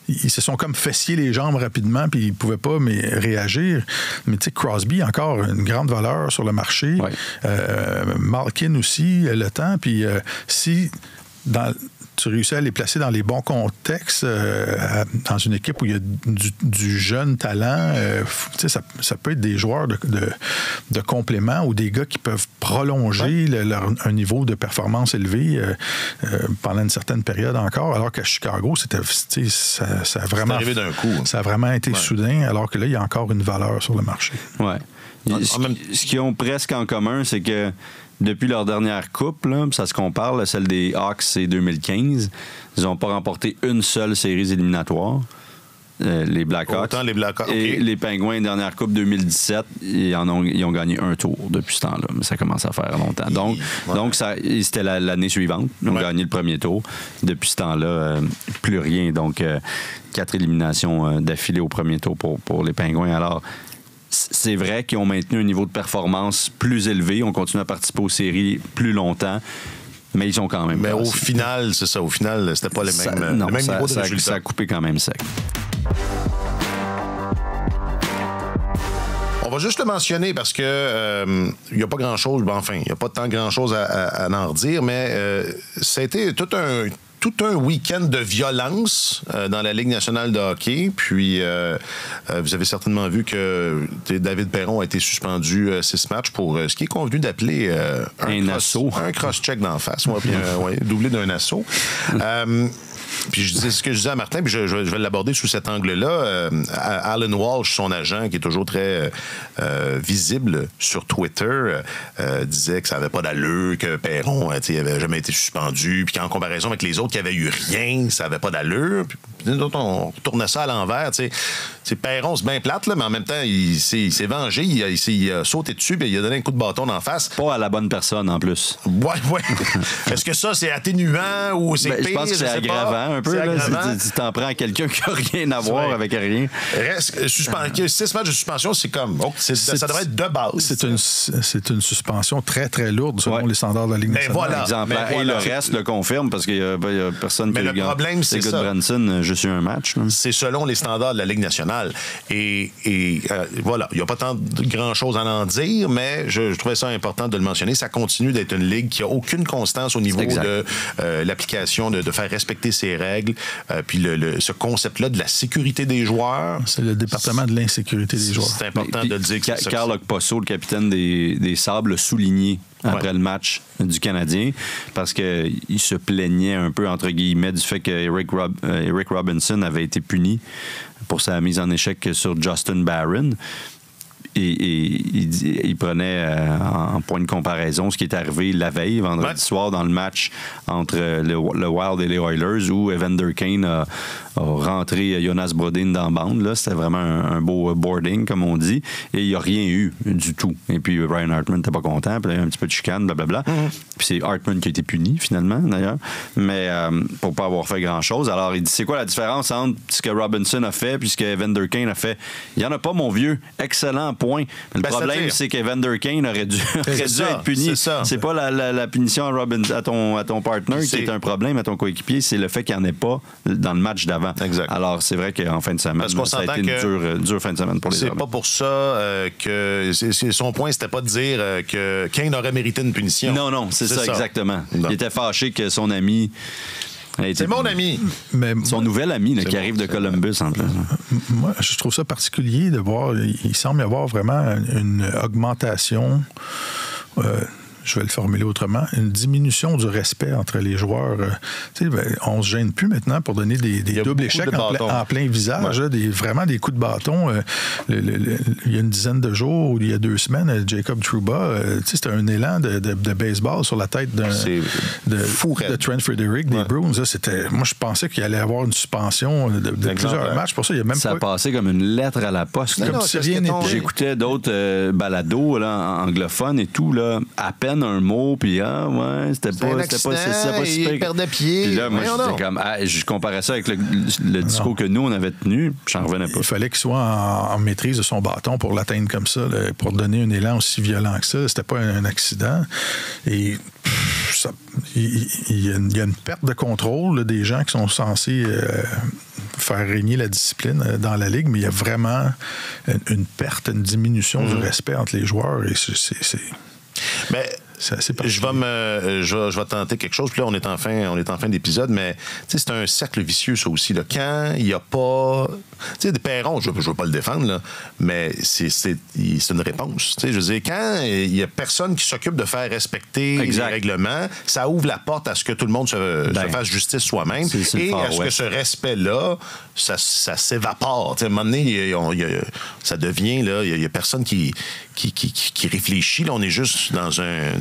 Ils se sont comme fessiers les jambes rapidement, puis ils ne pouvaient pas réagir. Mais tu sais, Crosby, encore une grande valeur sur le marché. Ouais. Malkin aussi, Le Temps. Puis si tu réussis à les placer dans les bons contextes, dans une équipe où il y a du jeune talent, ça peut être des joueurs de complément ou des gars qui peuvent prolonger un niveau de performance élevé pendant une certaine période encore, alors qu'à Chicago, ça a vraiment... C'est arrivé d'un coup. Ça a vraiment été soudain, alors que là, il y a encore une valeur sur le marché. Ouais. Ce qu'ils ont presque en commun, c'est que depuis leur dernière coupe, là, ça se compare, là, celle des Hawks, c'est 2015, ils n'ont pas remporté une seule série éliminatoire. les Blackhawks. Autant les Blackhawks. Et les Pingouins, dernière coupe 2017, ils ont gagné un tour depuis ce temps-là. Mais ça commence à faire longtemps. Donc c'était l'année suivante. Ils ont gagné le premier tour. Depuis ce temps-là, plus rien. Donc, 4 éliminations d'affilée au premier tour pour les Pingouins. Alors, c'est vrai qu'ils ont maintenu un niveau de performance plus élevé. On continue à participer aux séries plus longtemps. Mais ils ont quand même. Mais au final, c'est ça. Au final, c'était pas le même niveau de résultat. Ça a coupé quand même sec. On va juste le mentionner parce que il n'y a pas grand-chose, il n'y a pas tant grand-chose à en redire, mais ça a été tout un week-end de violence dans la Ligue nationale de hockey. Puis, vous avez certainement vu que David Perron a été suspendu 6 matchs pour ce qui est convenu d'appeler un assaut. Un cross-check d'en face, doublé d'un assaut. Puis c'est ce que je disais à Martin, puis je vais l'aborder sous cet angle-là. Alan Walsh, son agent, qui est toujours très visible sur Twitter, disait que ça n'avait pas d'allure, que Perron n'avait jamais été suspendu, puis qu'en comparaison avec les autres qui n'avaient eu rien, ça n'avait pas d'allure. Puis nous autres, on tournait ça à l'envers. Perron, c'est bien plate, là, mais en même temps, il s'est vengé, il a sauté dessus, puis il a donné un coup de bâton d'en face. Pas à la bonne personne, en plus. Ouais. Est-ce que ça, c'est atténuant ou c'est pire? Je pense que c'est aggravant un peu. Tu t'en prends à quelqu'un qui n'a rien à voir avec rien. Reste 6 matchs de suspension, c'est comme... ça devrait être de base. C'est une suspension très, très lourde selon les standards de la Ligue nationale. Et le reste le confirme parce qu'il n'y a personne qui a eu... Mais le problème, c'est ça. Branson, juste eu un match. C'est selon les standards de la Ligue nationale. Et voilà, il n'y a pas tant de grand-chose à en dire, mais je trouvais ça important de le mentionner. Ça continue d'être une ligue qui n'a aucune constance au niveau de l'application, de faire respecter ses règles. Puis ce concept-là de la sécurité des joueurs. C'est le département de l'insécurité des joueurs. C'est important de le dire. Carl Okposo, le capitaine des Sables, a souligné après le match du Canadien parce qu'il se plaignait un peu, entre guillemets, du fait que Eric Robinson avait été puni pour sa mise en échec sur Justin Barron. Et il prenait en point de comparaison ce qui est arrivé la veille, vendredi soir, dans le match entre le Wild et les Oilers, où Evander Kane a rentré Jonas Brodin dans la bande. Là, c'était vraiment un beau boarding, comme on dit. Et il n'y a rien eu du tout. Et puis Ryan Hartman n'était pas content. Puis il y a eu un petit peu de chicane, blablabla. Puis c'est Hartman qui a été puni, finalement, d'ailleurs. Mais pour pas avoir fait grand-chose. Alors, il dit, c'est quoi la différence entre ce que Robinson a fait puis ce que Evander Kane a fait? Il n'y en a pas, mon vieux. Excellent point. Le problème, c'est qu'Evander Kane aurait dû être puni. C'est pas la punition à ton partner qui est un problème, à ton coéquipier. C'est le fait qu'il n'y en ait pas dans le match d'avant. Exact. Alors, c'est vrai qu'en fin de semaine, ça a été une dure fin de semaine pour les hommes. C'est pas pour ça que... son point, c'était pas de dire que Kane aurait mérité une punition. Non, c'est ça, exactement. Il était fâché que son ami... C'est mon ami. Mais son nouvel ami qui arrive de Columbus, en plus. Moi, je trouve ça particulier de voir... Il semble y avoir vraiment une augmentation... je vais le formuler autrement, une diminution du respect entre les joueurs. On se gêne plus maintenant pour donner des doubles échecs en plein visage, vraiment des coups de bâton. Il y a une dizaine de jours, ou il y a 2 semaines, Jacob Trouba, c'était un élan de baseball sur la tête de Trent Frederic des Bruins. Moi, je pensais qu'il allait avoir une suspension de plusieurs matchs. Pour ça, il y a même ça a passé comme une lettre à la poste. Comme si rien n'était. J'écoutais d'autres balados anglophones et tout, là, à peine un mot, puis c'était pas il perdait pied. Puis là, moi, j'étais comme, je comparais ça avec le discours que nous, on avait tenu, j'en revenais pas. Il fallait qu'il soit en maîtrise de son bâton pour l'atteindre comme ça, pour donner un élan aussi violent que ça. C'était pas un accident. Et il y a une perte de contrôle des gens qui sont censés faire régner la discipline dans la Ligue, mais il y a vraiment une perte, une diminution du respect entre les joueurs. Et c'est... Mais je vais tenter quelque chose. Puis là, on est en fin d'épisode, mais c'est un cercle vicieux, ça aussi. Là. Quand il n'y a pas... Tu sais, des Perron, je ne veux pas le défendre, là, mais c'est une réponse. Je veux dire, quand il n'y a personne qui s'occupe de faire respecter les règlements, ça ouvre la porte à ce que tout le monde se fasse justice soi-même. Et à ce que ce respect-là, ça s'évapore. À un moment donné, ça devient... Il n'y a personne qui réfléchit. Là, on est juste dans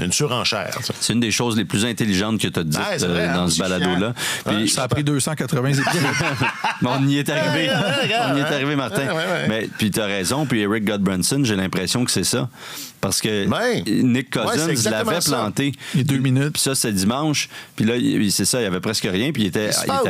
une surenchère. C'est une des choses les plus intelligentes que tu as dites dans ce balado-là. Puis, ça a pris 280 épisodes. Mais on y est arrivé. On y est arrivé, Martin. Mais puis tu as raison. Puis Eric Goodbranson, j'ai l'impression que c'est ça. Parce que Nick Cousins l'avait planté. Il y a 2 minutes. Puis ça, c'est dimanche. Puis là, c'est ça, il y avait presque rien. Puis il était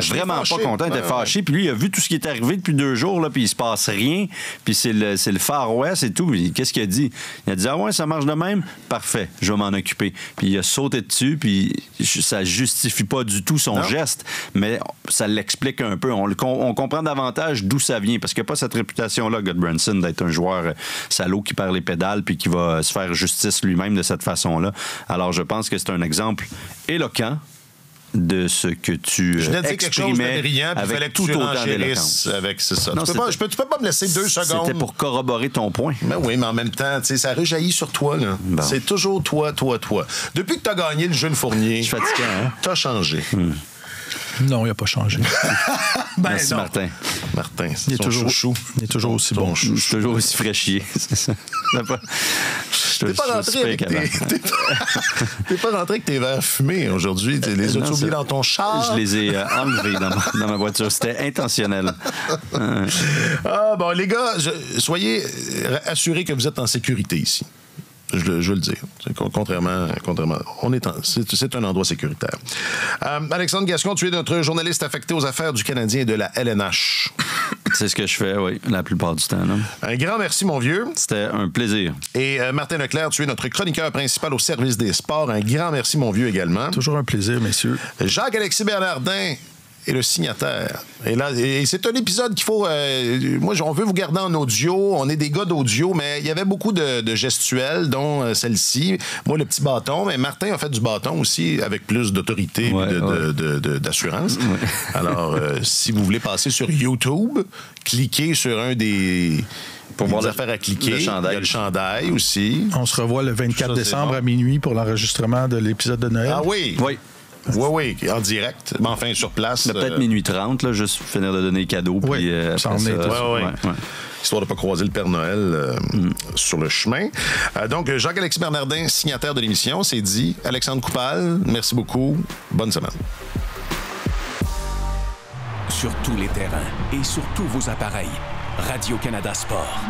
vraiment pas content, il était fâché. Puis lui, il a vu tout ce qui est arrivé depuis 2 jours, là, puis il se passe rien. Puis c'est le Far West et tout. Qu'est-ce qu'il a dit? Il a dit, ah ouais, ça marche de même? Parfait, je vais m'en occuper. Puis il a sauté dessus, puis ça justifie pas du tout son geste, mais ça l'explique un peu. On comprend davantage d'où ça vient, parce qu'il n'y a pas cette réputation-là, Goodbranson, d'être un joueur salaud qui perd les pédales puis qui va se faire justice lui-même de cette façon-là. Alors, je pense que c'est un exemple éloquent de ce que tu exprimais avec tout autant d'éloquence. C'est ça. Tu peux pas me laisser 2 secondes. C'était pour corroborer ton point. Ben oui, mais en même temps, ça rejaillit sur toi. Bon. C'est toujours toi. Depuis que tu as gagné le Jules Fournier, je suis fatigué, hein? Tu as changé. Non, il n'a pas changé. Merci, non. Martin, il est toujours chouchou. Il est toujours aussi bon. Toujours aussi fraîchier. C'est ça. T'es pas rentré avec tes verres fumés aujourd'hui. Tu les as oubliés dans ton char. Je les ai enlevés dans ma voiture. C'était intentionnel. Bon, les gars, soyez assurés que vous êtes en sécurité ici. Je veux le dire. Contrairement, c'est un endroit sécuritaire. Alexandre Gascon, tu es notre journaliste affecté aux affaires du Canadien et de la LNH. C'est ce que je fais, oui, la plupart du temps. Là. Un grand merci, mon vieux. C'était un plaisir. Et Martin Leclerc, tu es notre chroniqueur principal au service des sports. Un grand merci, mon vieux, également. Toujours un plaisir, messieurs. Jacques-Alexis Bernardin est le signataire. Et c'est un épisode qu'il faut... moi, on veut vous garder en audio. On est des gars d'audio, mais il y avait beaucoup de gestuels, dont celle-ci. Moi, le petit bâton. Mais Martin a fait du bâton aussi, avec plus d'autorité et d'assurance. Ouais. Alors, si vous voulez passer sur YouTube, cliquez sur un des... Pour voir affaires à cliquer. Il y a le chandail aussi. On se revoit le 24 décembre à minuit pour l'enregistrement de l'épisode de Noël. Ah oui? Oui, en direct. Mais enfin, sur place. Peut-être minuit 30, là, juste finir de donner les cadeaux. Oui, puis histoire de ne pas croiser le Père Noël sur le chemin. Donc, Jacques-Alexis Bernardin, signataire de l'émission, c'est dit. Alexandre Coupal, merci beaucoup. Bonne semaine. Sur tous les terrains et sur tous vos appareils, Radio-Canada Sport.